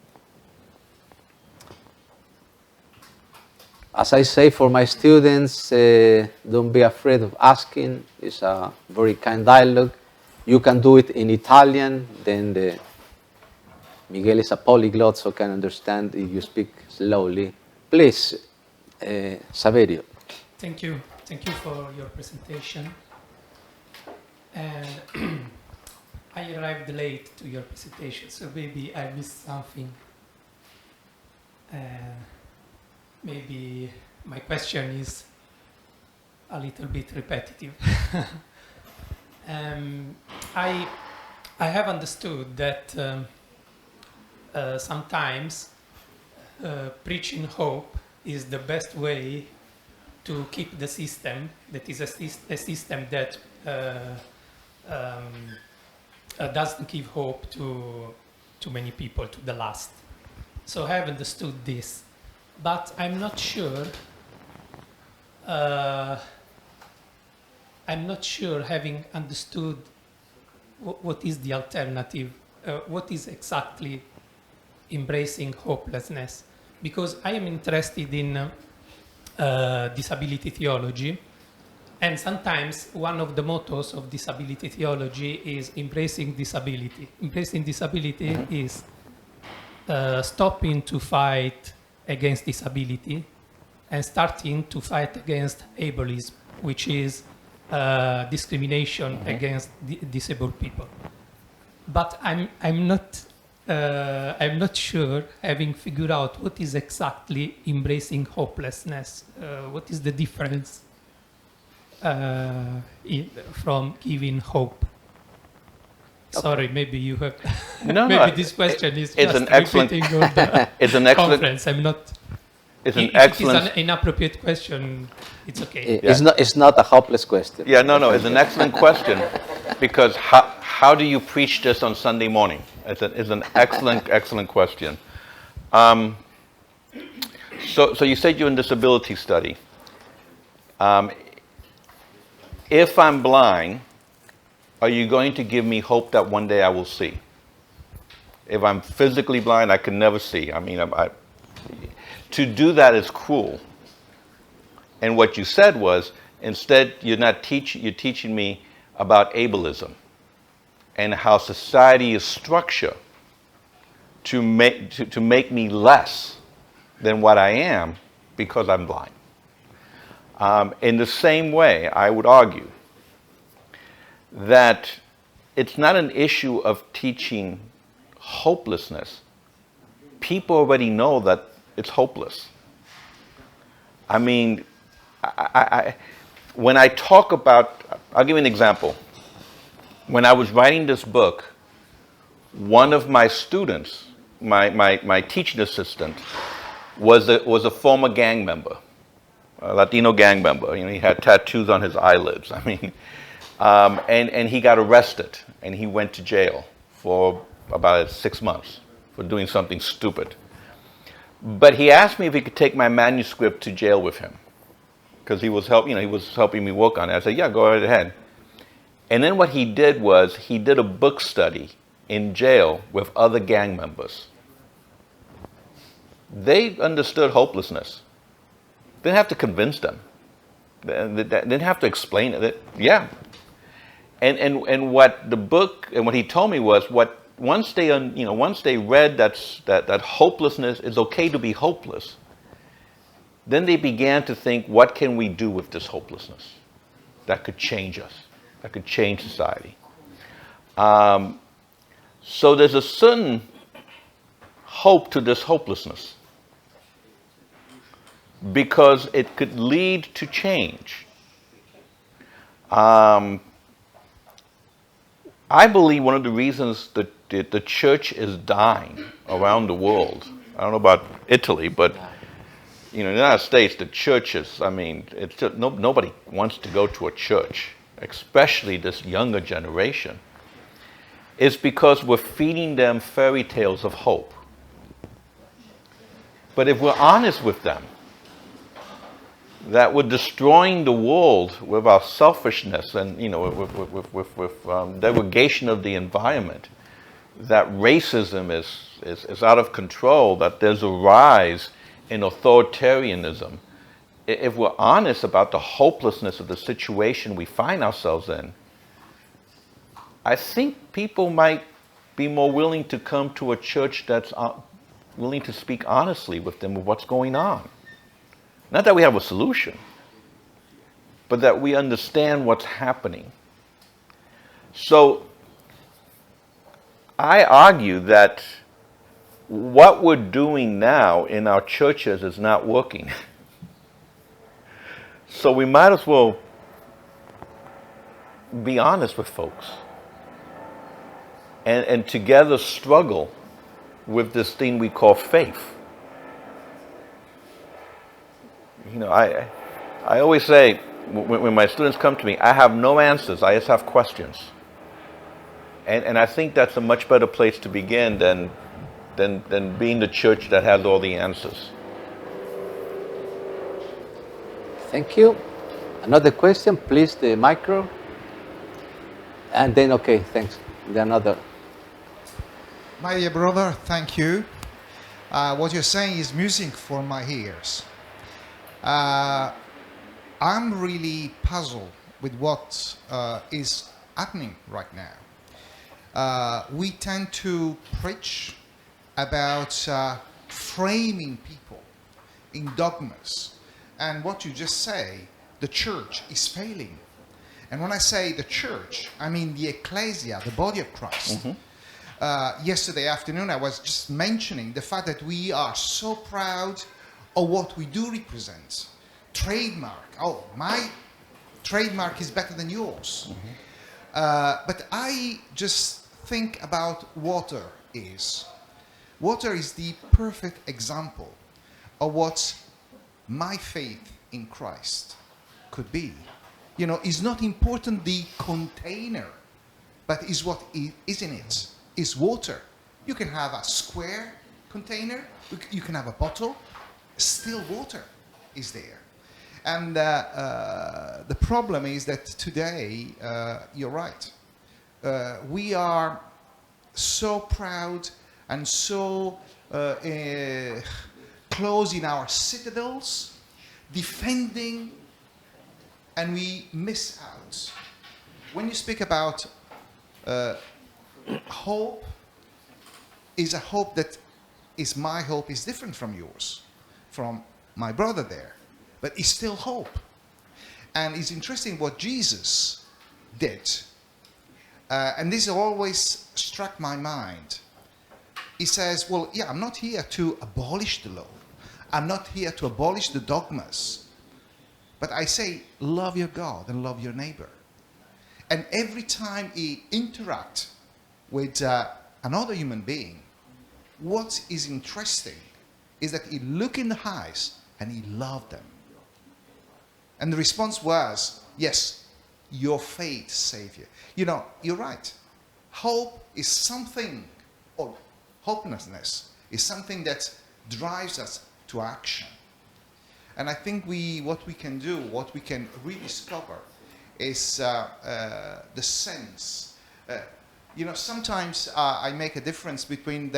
As I say for my students, don't be afraid of asking. It's a very kind dialogue. You can do it in Italian, then Miguel is a polyglot, so can understand if you speak slowly. Please, Saverio. Thank you. Thank you for your presentation. And I arrived late to your presentation, so maybe I missed something. Maybe my question is a little bit repetitive. I have understood that sometimes preaching hope is the best way to keep the system, that is a system that doesn't give hope to many people, to the last. So I have understood this, but I'm not sure. I'm not sure, having understood what is the alternative, what is exactly embracing hopelessness, because I am interested in disability theology, and sometimes one of the mottos of disability theology is embracing disability. Embracing disability is stopping to fight against disability and starting to fight against ableism, which is discrimination against disabled people. But I'm not sure, having figured out what is exactly embracing hopelessness. What is the difference from giving hope? Sorry, maybe you have. No, maybe no, this question is it's just an excellent. repeating all the It's an excellent. conference. I'm not. It's an If excellent. it is an inappropriate question, it's okay. It's not a hopeless question. Yeah, no, it's an excellent question, because how do you preach this on Sunday morning? It's an excellent question. So you said you're in disability study. If I'm blind, are you going to give me hope that one day I will see? If I'm physically blind, I can never see. I mean, to do that is cruel. And what you said was, instead, you're teaching me about ableism and how society is structured to make me less than what I am because I'm blind. In the same way, I would argue that it's not an issue of teaching hopelessness. People already know that it's hopeless. I mean, when I talk about, I'll give you an example. When I was writing this book, one of my students, my teaching assistant, was a former gang member, a Latino gang member. You know, he had tattoos on his eyelids. I mean, and he got arrested, and he went to jail for about 6 months for doing something stupid. But he asked me if he could take my manuscript to jail with him, because he was helping me work on it. I said, yeah, go right ahead. And then what he did was he did a book study in jail with other gang members. They understood hopelessness. Didn't have to convince them. They didn't have to explain it. Yeah. And what the book and what he told me was, once they read that hopelessness is okay to be hopeless, then they began to think, what can we do with this hopelessness that could change us, that could change society? So there's a certain hope to this hopelessness, because it could lead to change. I believe one of the reasons that the church is dying around the world, I don't know about Italy, but in the United States, the churches, I mean, it's just, nobody wants to go to a church, especially this younger generation, is because we're feeding them fairy tales of hope. But if we're honest with them, that we're destroying the world with our selfishness and with degradation of the environment, that racism is out of control, that there's a rise in authoritarianism. If we're honest about the hopelessness of the situation we find ourselves in, I think people might be more willing to come to a church that's willing to speak honestly with them of what's going on. Not that we have a solution, but that we understand what's happening. So I argue that what we're doing now in our churches is not working. So we might as well be honest with folks and together struggle with this thing we call faith. I always say, when my students come to me, I have no answers, I just have questions. And I think that's a much better place to begin than being the church that has all the answers. Thank you. Another question, please, the micro. And then, okay, thanks. Then another. My dear brother, thank you. What you're saying is music for my ears. I'm really puzzled with what is happening right now. We tend to preach about framing people in dogmas. And what you just say, the church is failing. And when I say the church, I mean the ecclesia, the body of Christ. Mm-hmm. Yesterday afternoon, I was just mentioning the fact that we are so proud of what we do represent. Trademark. Oh, my trademark is better than yours. Mm-hmm. But I just think about water is. Water is the perfect example of what my faith in Christ could be. It's not important the container, but is what is in it. Is water. You can have a square container, you can have a bottle, still water is there. And the problem is that today, you're right, we are so proud and so close in our citadels, defending, and we miss out. When you speak about hope, is a hope that is my hope is different from yours, from my brother there, but it's still hope. And it's interesting what Jesus did. And this always struck my mind. He says, well, yeah, I'm not here to abolish the law. I'm not here to abolish the dogmas. But I say, love your God and love your neighbor. And every time he interacts with another human being, what is interesting is that he looked in the eyes and he loved them. And the response was, yes, your faith saved you. You're right. Hope is something, or hopelessness is something that drives us to action. And I think what we can do, what we can rediscover is the sense. Sometimes I make a difference between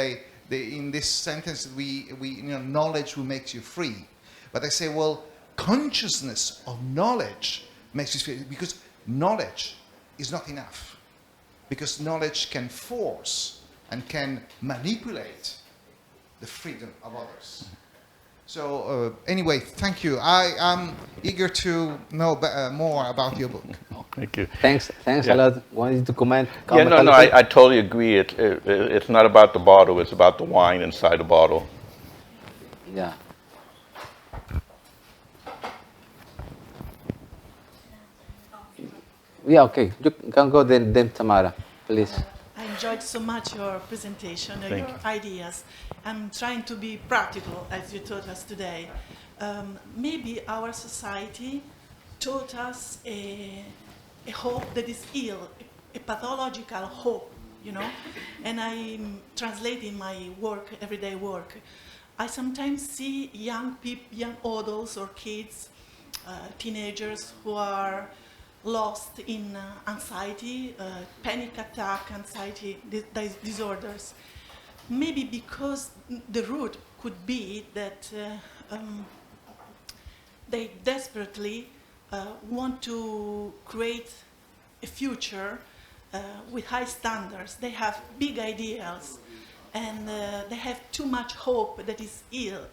in this sentence, knowledge will make you free. But I say, well, consciousness of knowledge makes you free, because knowledge is not enough. Because knowledge can force and can manipulate the freedom of others. So anyway, thank you. I am eager to know more about your book. Thank you. Thanks Yeah. a lot. Wanted to comment? I totally agree. It's not about the bottle, it's about the wine inside the bottle. Yeah. Yeah, okay. You can go then Tamara. Please. I enjoyed so much your presentation, Thank your you. ideas. I'm trying to be practical, as you taught us today. Maybe our society taught us a hope that is ill, a pathological hope, you know? And I'm translating my work, everyday work. I sometimes see young people, young adults or kids, teenagers who are lost in anxiety, panic attack, anxiety disorders. Maybe because the root could be that they desperately want to create a future with high standards. They have big ideals, and they have too much hope that is ill.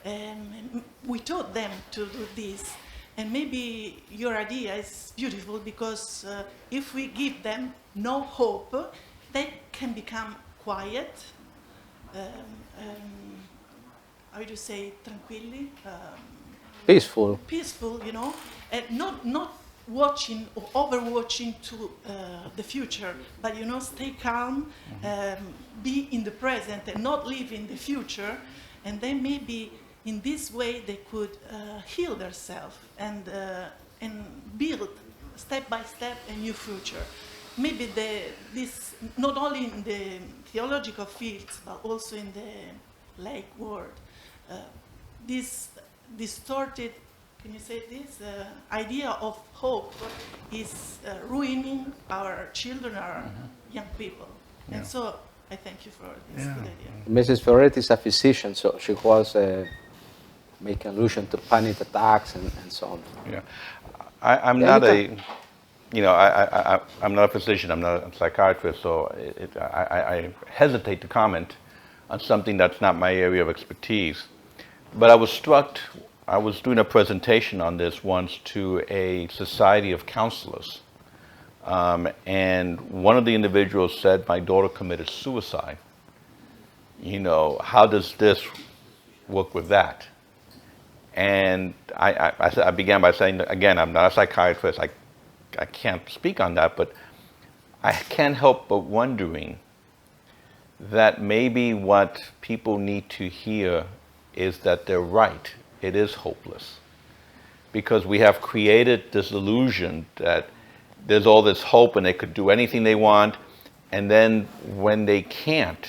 And we taught them to do this. And maybe your idea is beautiful because if we give them no hope, they can become quiet, how do you say, tranquilli? Peaceful. Peaceful, you know, and not watching or overwatching to the future, but you know, stay calm, be in the present, and not live in the future, and then maybe in this way they could heal themselves and build step by step a new future. Maybe this not only in the theological fields but also in the lay world, this distorted, can you say this, idea of hope is ruining our children, our young people. Yeah. And so I thank you for this Yeah. good idea. Mrs. Ferretti is a physician, so she was making allusion to panic attacks and so on. Yeah, I'm Yeah, not you I'm not a physician. I'm not a psychiatrist, so I hesitate to comment on something that's not my area of expertise. But I was struck. I was doing a presentation on this once to a society of counselors, and one of the individuals said, "My daughter committed suicide. You know, how does this work with that?" And I began by saying, again, I'm not a psychiatrist. I can't speak on that, but I can't help but wondering that maybe what people need to hear is that they're right. It is hopeless. Because we have created this illusion that there's all this hope and they could do anything they want, and then when they can't,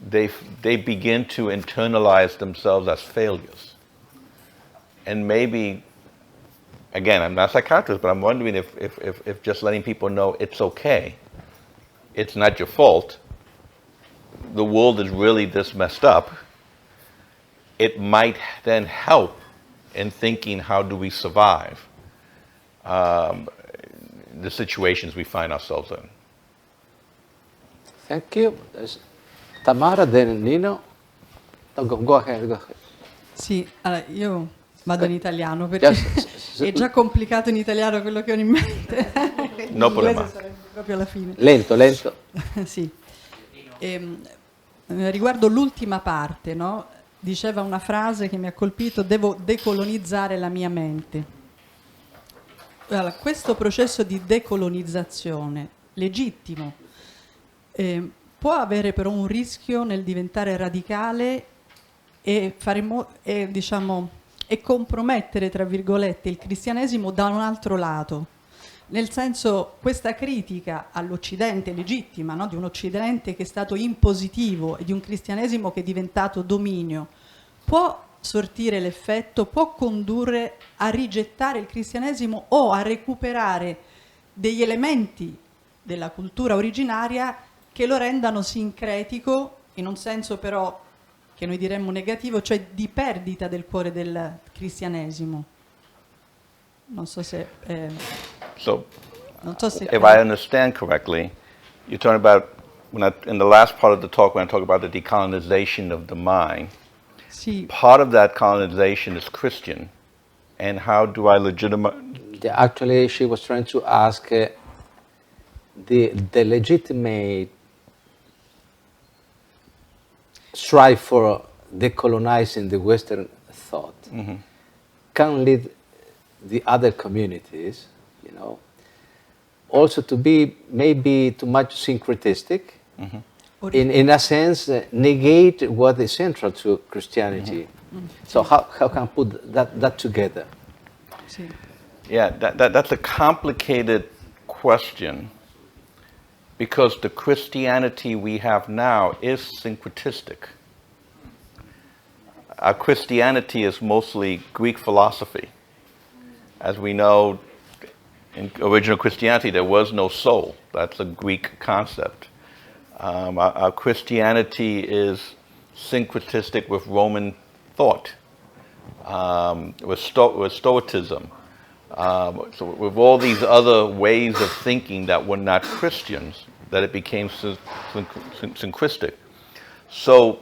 they begin to internalize themselves as failures. And maybe, again, I'm not a psychiatrist, but I'm wondering if just letting people know it's okay, it's not your fault, the world is really this messed up, it might then help in thinking, how do we survive the situations we find ourselves in. Thank you. There's Tamara, then Nino. No, go ahead. Sì, allora io vado in italiano perché è già complicato in italiano quello che ho in mente. No In problema. inglese sarebbe proprio alla fine. Lento. Sì. Riguardo l'ultima parte, no? Diceva una frase che mi ha colpito: devo decolonizzare la mia mente. Allora, questo processo di decolonizzazione, legittimo, può avere però un rischio nel diventare radicale e e compromettere, tra virgolette, il cristianesimo da un altro lato. Nel senso, questa critica all'Occidente legittima, no? Di un Occidente che è stato impositivo e di un cristianesimo che è diventato dominio, può sortire l'effetto, può condurre a rigettare il cristianesimo o a recuperare degli elementi della cultura originaria che lo rendano sincretico, in un senso però che noi diremmo negativo, cioè di perdita del cuore del cristianesimo. Non so se... If I understand correctly, you're talking about, in the last part of the talk, when I talk about the decolonization of the mind, Sì. part of that colonization is Christian, and how do I legitimize? Actually, she was trying to ask the legitimate strive for decolonizing the Western thought can lead the other communities, also to be maybe too much syncretistic, in a sense, negate what is central to Christianity. So how can I put that together? Sì. Yeah, that's a complicated question because the Christianity we have now is syncretistic. Our Christianity is mostly Greek philosophy. As we know, in original Christianity, there was no soul. That's a Greek concept. Our Christianity is syncretistic with Roman thought, with Stoicism, so with all these other ways of thinking that were not Christians, that it became syncretistic. So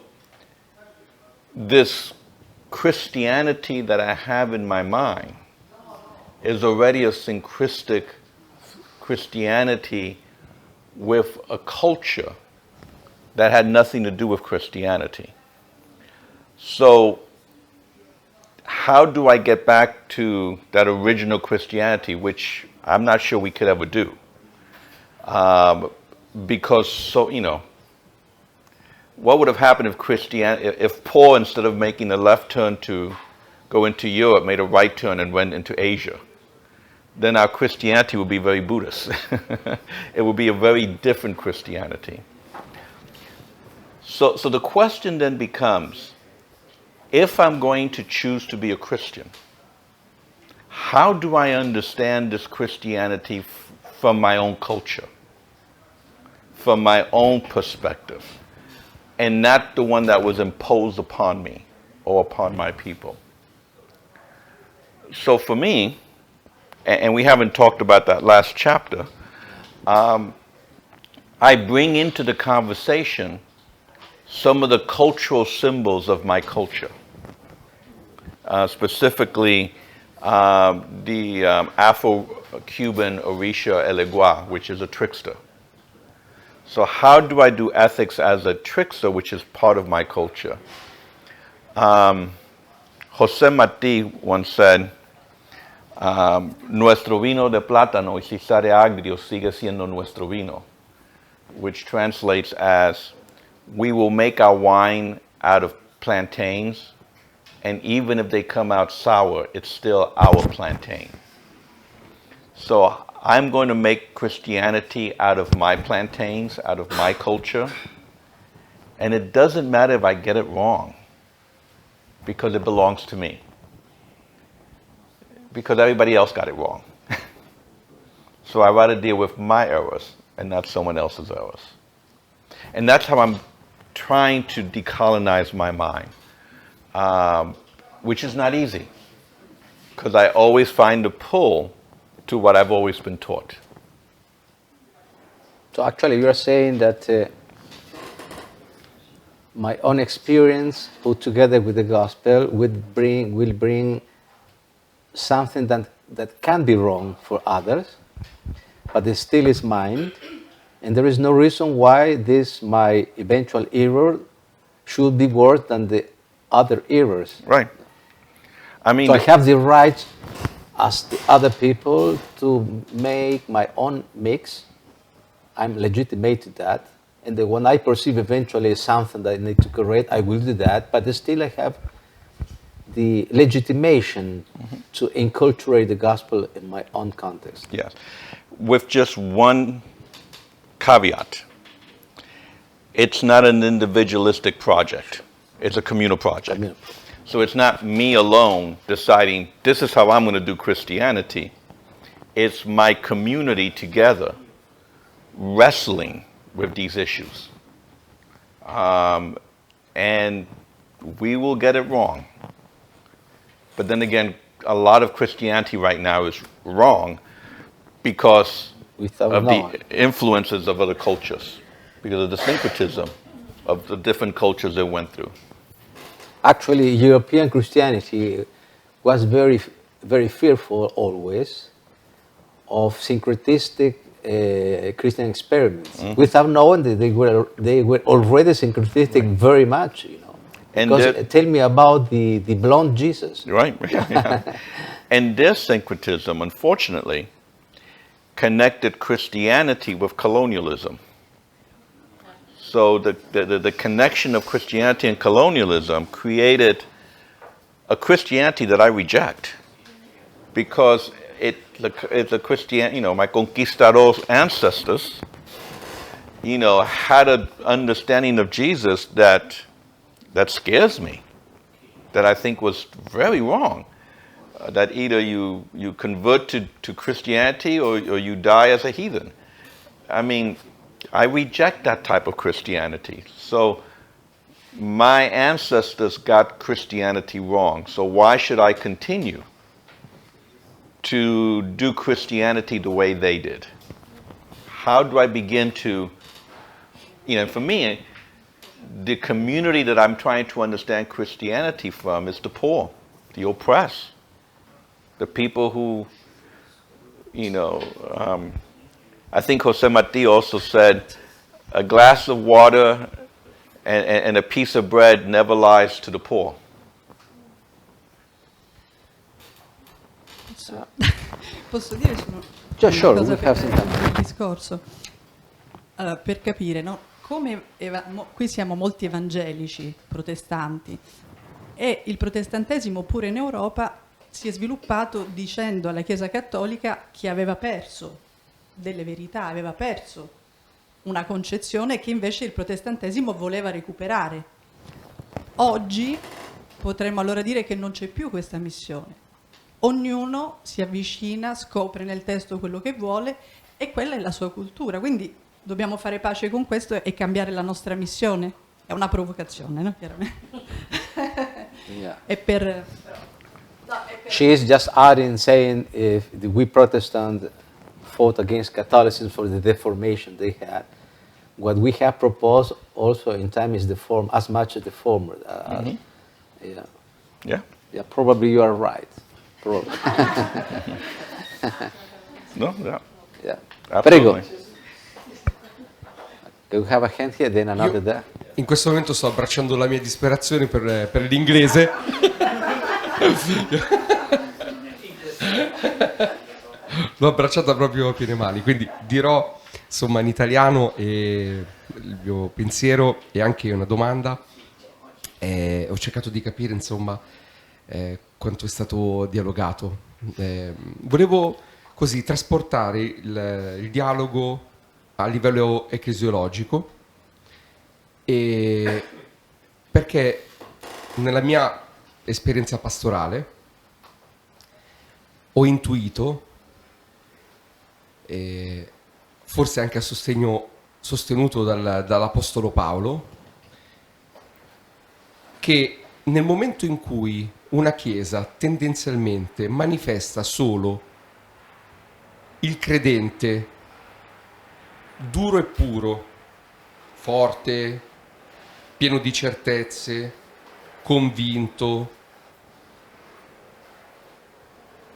this Christianity that I have in my mind is already a syncretistic Christianity with a culture that had nothing to do with Christianity. So how do I get back to that original Christianity, which I'm not sure we could ever do? Because, so, you know, what would have happened if Paul, instead of making a left turn to go into Europe, made a right turn and went into Asia? Then our Christianity would be very Buddhist. It would be a very different Christianity. So the question then becomes, if I'm going to choose to be a Christian, how do I understand this Christianity from my own culture, from my own perspective, and not the one that was imposed upon me or upon my people? So for me, and we haven't talked about that last chapter, I bring into the conversation some of the cultural symbols of my culture. Specifically, the Afro-Cuban Orisha Elegua, which is a trickster. So how do I do ethics as a trickster, which is part of my culture? Jose Marti once said, nuestro vino de plátano, y si sale agrio, sigue siendo nuestro vino, which translates as, we will make our wine out of plantains, and even if they come out sour, it's still our plantain. So I'm going to make Christianity out of my plantains, out of my culture, and it doesn't matter if I get it wrong, because it belongs to me. Because everybody else got it wrong. So I'd rather deal with my errors and not someone else's errors. And that's how I'm trying to decolonize my mind, which is not easy, because I always find a pull to what I've always been taught. So actually you're saying that my own experience put together with the gospel will bring something that can be wrong for others, but it still is mine, and there is no reason why this, my eventual error, should be worse than the other errors. Right. I mean, so I have the right, as the other people, to make my own mix. I'm legitimate to that, and then when I perceive eventually something that I need to correct, I will do that, but still I have the legitimation to inculturate the gospel in my own context. yes. With just one caveat. It's not an individualistic project. It's a communal project. So it's not me alone deciding this is how I'm going to do Christianity. It's my community together wrestling with these issues. And we will get it wrong. But then again, a lot of Christianity right now is wrong because of the influences of other cultures, because of the syncretism of the different cultures they went through. Actually, European Christianity was very, very fearful always of syncretistic Christian experiments, without knowing that they were already syncretistic very much, you know. And because tell me about the blonde Jesus. Right. And their syncretism, unfortunately, connected Christianity with colonialism. So the connection of Christianity and colonialism created a Christianity that I reject, because it's a Christian, my conquistadors ancestors, had an understanding of Jesus that scares me, that I think was very wrong. That either you convert to Christianity or you die as a heathen. I mean, I reject that type of Christianity. So my ancestors got Christianity wrong. So why should I continue to do Christianity the way they did? How do I begin to, for me, the community that I'm trying to understand Christianity from is the poor, the oppressed, the people who, I think Jose Marti also said, a glass of water and a piece of bread never lies to the poor. Posso dire solo Sure, una cosa we have per some time. il discorso? Allora, per capire, no? Come qui siamo molti evangelici, protestanti, e il protestantesimo pure in Europa si è sviluppato dicendo alla Chiesa Cattolica che aveva perso delle verità, aveva perso una concezione che invece il protestantesimo voleva recuperare. Oggi potremmo allora dire che non c'è più questa missione. Ognuno si avvicina, scopre nel testo quello che vuole e quella è la sua cultura. Quindi dobbiamo fare pace con questo e cambiare la nostra missione. È una provocazione, no? Chiaramente. Yeah. È per... She is just adding, saying, if we Protestant fought against Catholicism for the deformation they had, what we have proposed also in time is the form as much as the former. Yeah. Yeah. Yeah, probably you are right. Probably. No, yeah. Yeah. Absolutely. Prego. Do you have a hand here, then another there? In questo momento sto abbracciando la mia disperazione per l'inglese. L'ho abbracciata proprio a piene mani, quindi dirò insomma in italiano il mio pensiero e anche una domanda. Ho cercato di capire insomma quanto è stato dialogato. Volevo così trasportare il dialogo a livello ecclesiologico, perché nella mia esperienza pastorale ho intuito, forse anche a sostenuto dall'Apostolo Paolo, che nel momento in cui una Chiesa tendenzialmente manifesta solo il credente duro e puro, forte, pieno di certezze, convinto,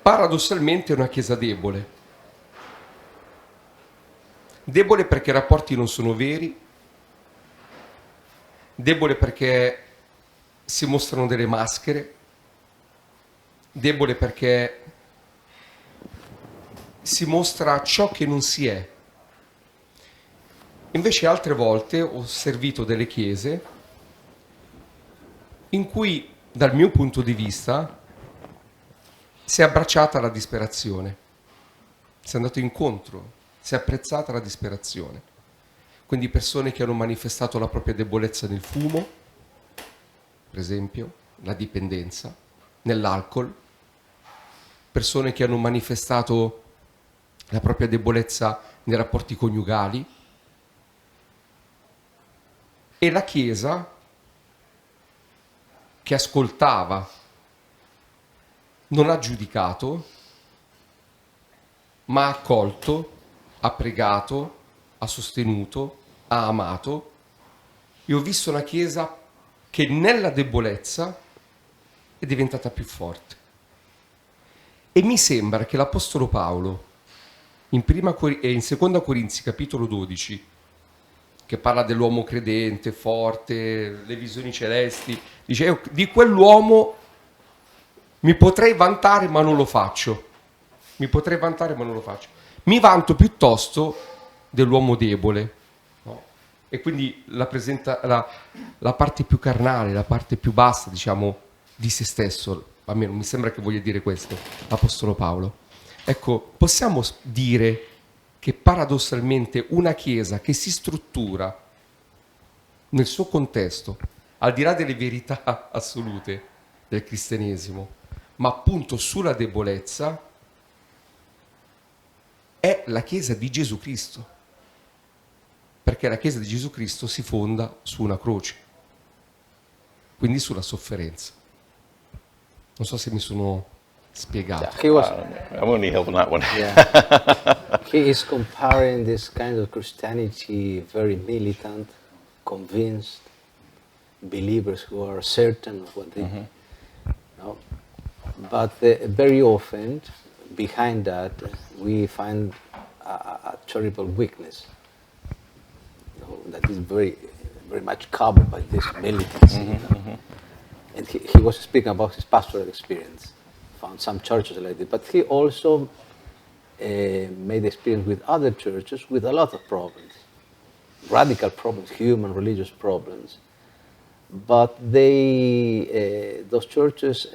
paradossalmente è una Chiesa debole. Debole perché i rapporti non sono veri, debole perché si mostrano delle maschere, debole perché si mostra ciò che non si è. Invece altre volte ho servito delle chiese in cui, dal mio punto di vista, si è abbracciata la disperazione, si è andato incontro, si è apprezzata la disperazione. Quindi persone che hanno manifestato la propria debolezza nel fumo, per esempio, la dipendenza, nell'alcol, persone che hanno manifestato la propria debolezza nei rapporti coniugali, e la Chiesa che ascoltava non ha giudicato, ma ha accolto, ha pregato, ha sostenuto, ha amato. E ho visto una Chiesa che nella debolezza è diventata più forte. E mi sembra che l'Apostolo Paolo in 2 Corinzi capitolo 12, che parla dell'uomo credente, forte, le visioni celesti, dice: di quell'uomo mi potrei vantare ma non lo faccio. Mi potrei vantare ma non lo faccio. mi vanto piuttosto dell'uomo debole, no? E quindi la parte più carnale, la parte più bassa, diciamo, di se stesso. Almeno mi sembra che voglia dire questo l'Apostolo Paolo. Ecco, possiamo dire che paradossalmente una Chiesa che si struttura nel suo contesto, al di là delle verità assolute del cristianesimo, ma appunto sulla debolezza, è la Chiesa di Gesù Cristo, perché la Chiesa di Gesù Cristo si fonda su una croce, quindi sulla sofferenza. Non so se mi sono spiegato. He was, I'm only helping that one. yeah. He is comparing this kind of Christianity, very militant, convinced, believers who are certain of what they know. But very often, behind that, we find a terrible weakness, you know, that is very, very much covered by this militancy. You know? And he was speaking about his pastoral experience, found some churches like this, but he also made experience with other churches with a lot of problems, radical problems, human, religious problems. But those churches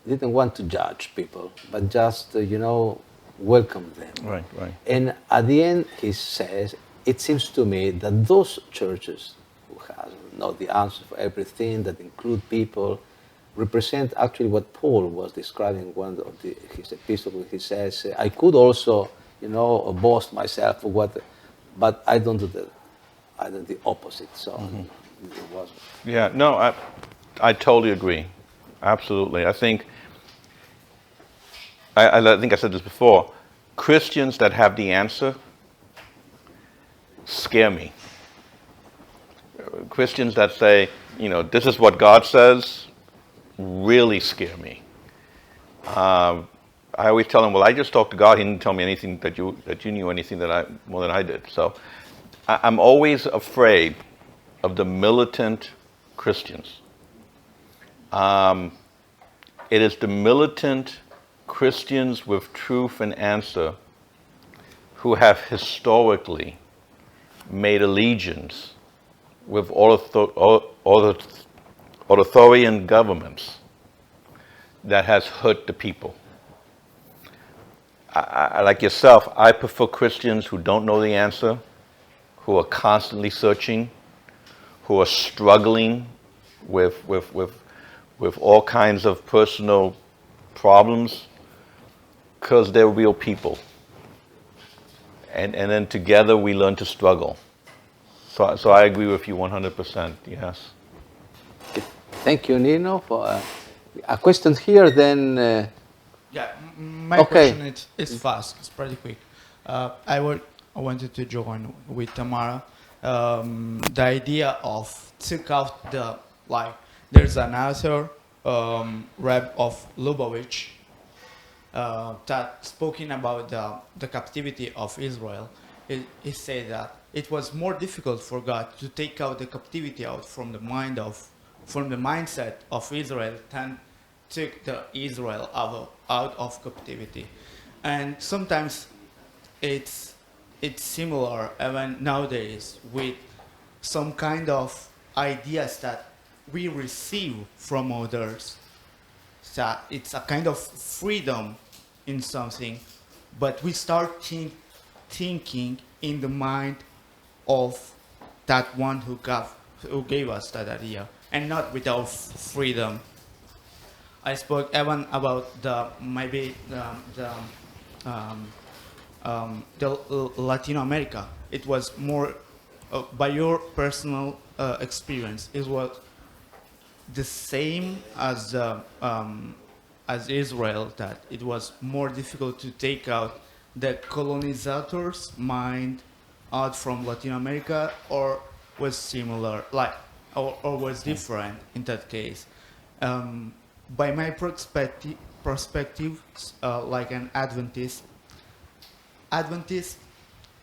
didn't want to judge people, but just, welcome them. Right, right. And at the end, he says, it seems to me that those churches who have not the answer for everything, that include people, represent actually what Paul was describing in one of his epistles, when he says, I could also, boast myself of what, but I don't do the opposite. So it wasn't. Yeah, no, I totally agree. Absolutely. I think I said this before. Christians that have the answer scare me. Christians that say, this is what God says, really scare me. I always tell them, well, I just talked to God. He didn't tell me anything that you knew anything more than I did. So I'm always afraid of the militant Christians. It is the militant Christians with truth and answer who have historically made allegiance with authoritarian governments that has hurt the people. I, like yourself, I prefer Christians who don't know the answer, who are constantly searching, who are struggling with all kinds of personal problems, because they're real people. And then together we learn to struggle. So I agree with you 100%, yes. Thank you, Nino, for a question here, then... My question is fast, it's pretty quick. I wanted to join with Tamara. The idea of take out there's an author, Reb of Lubavitch, that spoken about the captivity of Israel. He said that it was more difficult for God to take out the captivity out from the mindset of Israel than take the Israel out of captivity. And sometimes it's similar even nowadays with some kind of ideas that we receive from others. So it's a kind of freedom in something, but we start thinking in the mind of that one who gave us that idea, and not without freedom. I spoke even about the Latin America. It was more by your personal experience. It was the same as Israel, that it was more difficult to take out the colonizators' mind out from Latin America, or was similar, or was different in that case. By my perspective, like an Adventist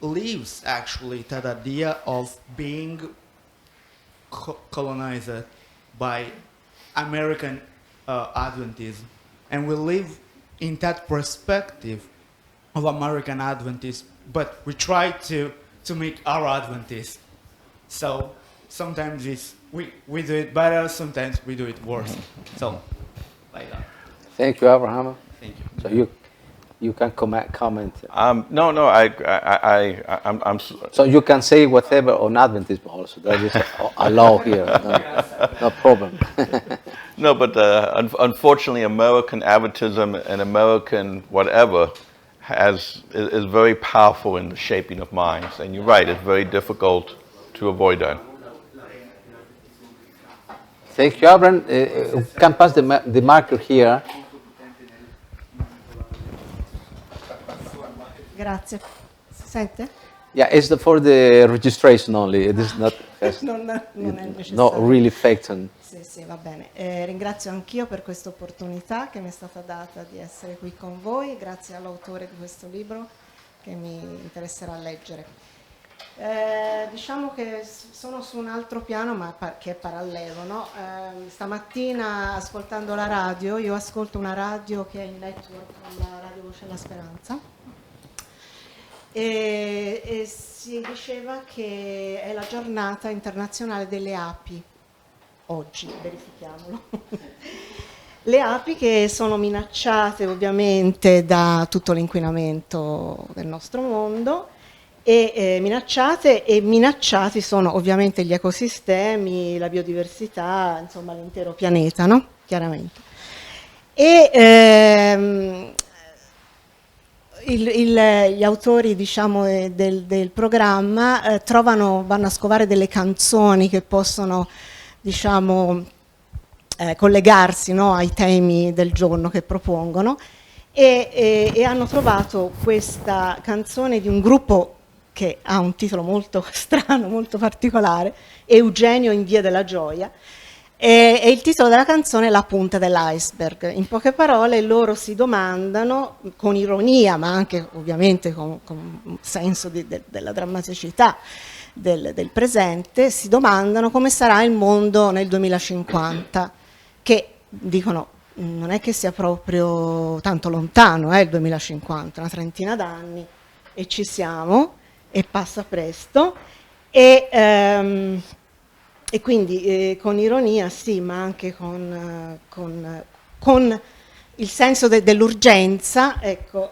lives actually that idea of being colonized by American Adventism, and we live in that perspective of American Adventists, but we try to make our Adventists. So sometimes we do it better, sometimes we do it worse. So, like that. Thank you, Abraham. Thank you. So you can comment. No, I'm. So you can say whatever on Adventism also. That is a law here. No problem. No, but unfortunately, American Adventism and American whatever is very powerful in the shaping of minds. And you're right, it's very difficult to avoid that. Thank you, Abraham. You can pass the marker here. Grazie. Si sente? Yeah, it's for the registration only. It is not. Non è necessario. Not really effect. Sì, va bene. Ringrazio anch'io per questa opportunità che mi è stata data di essere qui con voi, grazie all'autore di questo libro che mi interesserà leggere. Diciamo che sono su un altro piano, ma che è parallelo, no? Stamattina, ascoltando la radio, io ascolto una radio che è in network con la Radio Voce della Speranza, e si diceva che è la giornata internazionale delle api. Oggi, verifichiamolo. Le api che sono minacciate ovviamente da tutto l'inquinamento del nostro mondo, e minacciati sono ovviamente gli ecosistemi, la biodiversità, insomma l'intero pianeta, no? Chiaramente. E gli autori, diciamo, del programma vanno a scovare delle canzoni che possono, diciamo, collegarsi, no, ai temi del giorno che propongono, e hanno trovato questa canzone di un gruppo che ha un titolo molto strano, molto particolare, Eugenio in Via della Gioia, e il titolo della canzone è La punta dell'iceberg. In poche parole loro si domandano, con ironia ma anche ovviamente con un senso della drammaticità del presente, si domandano come sarà il mondo nel 2050, che dicono non è che sia proprio tanto lontano, il 2050, una trentina d'anni e ci siamo, e passa presto, e quindi con ironia sì, ma anche con il senso dell'urgenza, ecco,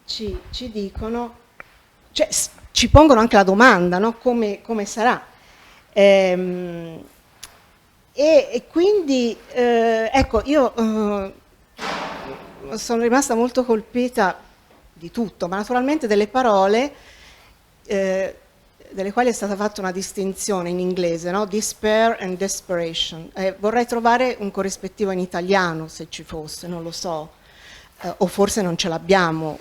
ci dicono, cioè ci pongono anche la domanda, no? Come sarà? E quindi, ecco, io sono rimasta molto colpita di tutto, ma naturalmente delle parole delle quali è stata fatta una distinzione in inglese, no? Despair and desperation. Vorrei trovare un corrispettivo in italiano, se ci fosse, non lo so, o forse non ce l'abbiamo.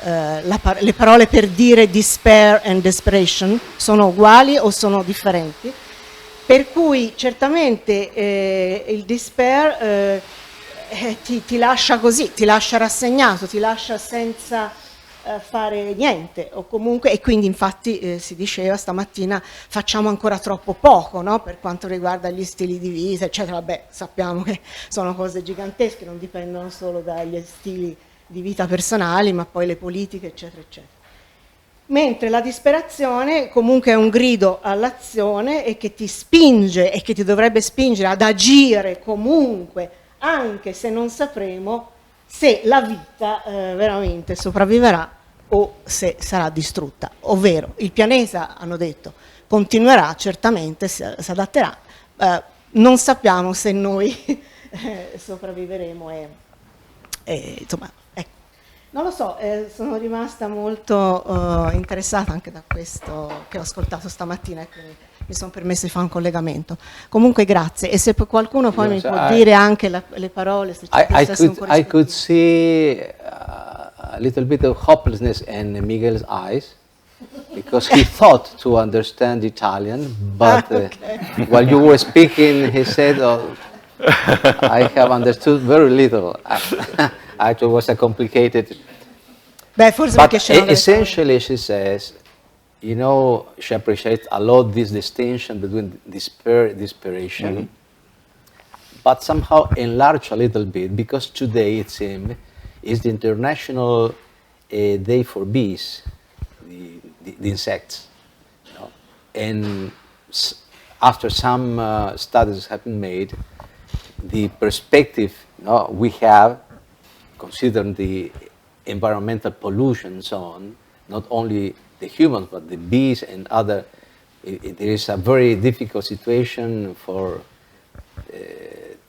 Le parole per dire despair and desperation sono uguali o sono differenti? Per cui certamente il despair ti lascia così, ti lascia rassegnato, ti lascia senza fare niente, o comunque, e quindi infatti si diceva stamattina facciamo ancora troppo poco, no? Per quanto riguarda gli stili di vita, eccetera. Vabbè, sappiamo che sono cose gigantesche, non dipendono solo dagli stili di vita personali, ma poi le politiche, eccetera, eccetera. Mentre la disperazione comunque è un grido all'azione e che ti spinge e che ti dovrebbe spingere ad agire comunque, anche se non sapremo se la vita veramente sopravviverà o se sarà distrutta. Ovvero, il pianeta, hanno detto, continuerà, certamente si adatterà, non sappiamo se noi sopravviveremo insomma, ecco. Non lo so, sono rimasta molto interessata anche da questo che ho ascoltato stamattina e quindi mi sono permesso di fare un collegamento. Comunque grazie, e se qualcuno poi mi può dire anche le parole, se c'è I could see a little bit of hopelessness in Miguel's eyes, because he thought to understand Italian, but while you were speaking, he said, oh, I have understood very little. Actually, it was a complicated. But essentially, she says, you know, she appreciates a lot this distinction between despair and desperation, but somehow enlarge a little bit, because today it seems is the International Day for Bees, the insects. You know? And after some studies have been made, the perspective we have, considering the environmental pollution and so on, not only the humans, but the bees and other, there is a very difficult situation for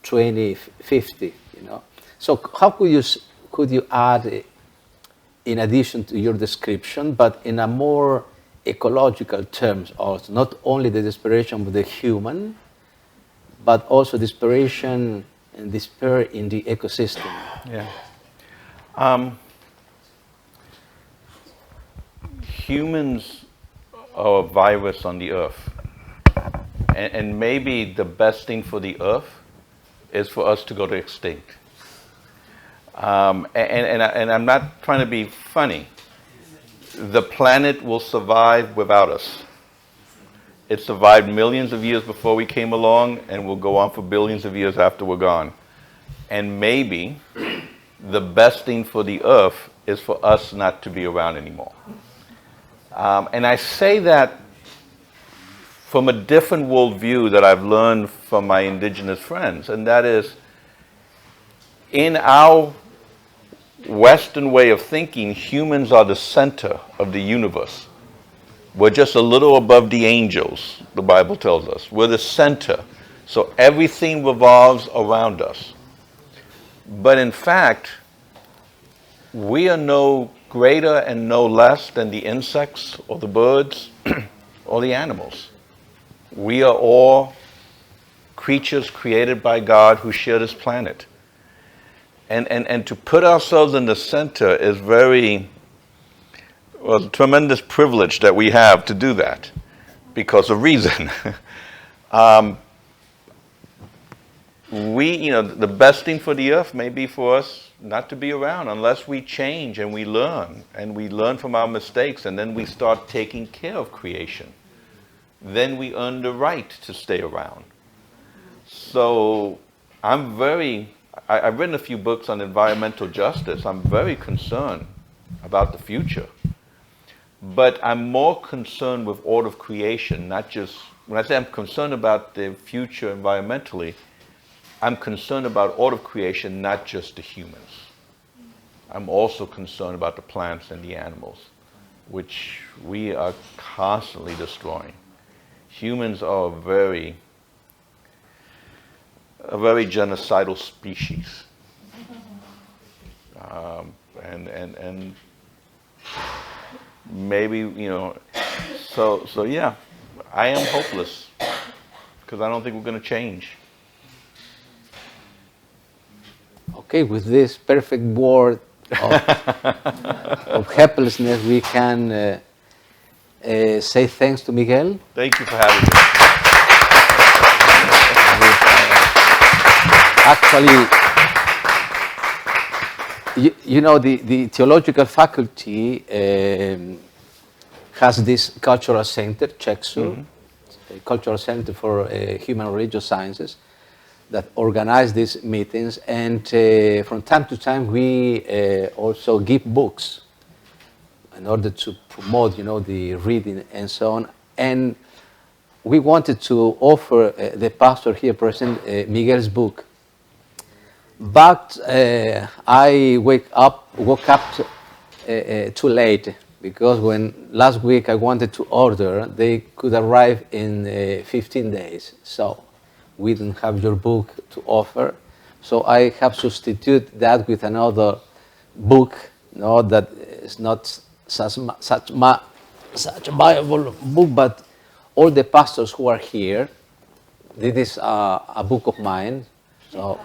2050, you know. So how could you add, in addition to your description, but in a more ecological terms also, not only the desperation of the human, but also desperation and despair in the ecosystem? Yeah. Humans are a virus on the earth. And maybe the best thing for the earth is for us to go to extinct. And I'm not trying to be funny. The planet will survive without us. It survived millions of years before we came along and will go on for billions of years after we're gone. And maybe the best thing for the earth is for us not to be around anymore. And I say that from a different worldview that I've learned from my indigenous friends, and that is, in our Western way of thinking, humans are the center of the universe. We're just a little above the angels, the Bible tells us. We're the center. So everything revolves around us. But in fact, we are no greater and no less than the insects or the birds or the animals. We are all creatures created by God who share this planet. And to put ourselves in the center is a tremendous privilege that we have to do that because of reason. The best thing for the earth may be for us not to be around unless we change and we learn from our mistakes, and then we start taking care of creation. Then we earn the right to stay around. So I've written a few books on environmental justice. I'm very concerned about the future. But I'm more concerned with order of creation, not just, when I say I'm concerned about the future environmentally, I'm concerned about order of creation, not just the humans. I'm also concerned about the plants and the animals, which we are constantly destroying. Humans are a very genocidal species. And maybe, so yeah, I am hopeless because I don't think we're going to change. Okay, with this perfect word of helplessness, we can say thanks to Miguel. Thank you for having me. Actually, the theological faculty has this cultural center, CHECSU, a cultural center for human and religious sciences, that organize these meetings, and from time to time we also give books in order to promote, the reading and so on. And we wanted to offer the pastor here present Miguel's book, but I woke up too late, because when last week I wanted to order, they could arrive in 15 days. So we didn't have your book to offer. So I have substituted that with another book, that is not such a viable book, but all the pastors who are here, this is a book of mine. So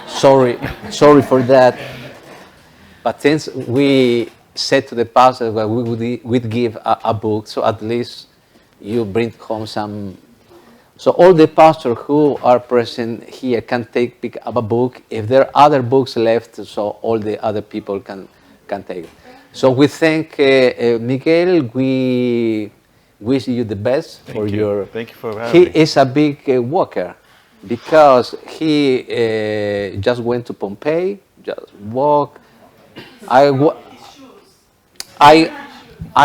sorry for that. But since we said to the pastors that we would give a book, so at least you bring home some. So all the pastors who are present here can pick up a book. If there are other books left, so all the other people can take it. So we thank Miguel. We wish you the best for your. Thank you for having me. He is a big walker, because he just went to Pompeii, just walk I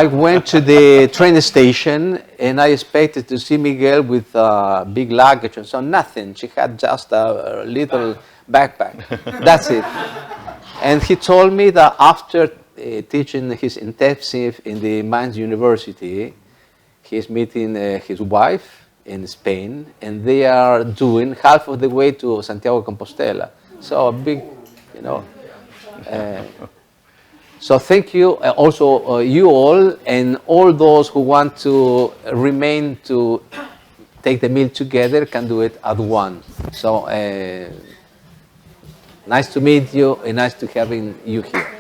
went to the train station and I expected to see Miguel with big luggage and so on. Nothing. She had just a little backpack. That's it. And he told me that after teaching his intensive in the Mainz University, he's meeting his wife in Spain, and they are doing half of the way to Santiago de Compostela. So a big, you know. So thank you, also you all, and all those who want to remain to take the meal together can do it at one. So nice to meet you, and nice to having you here.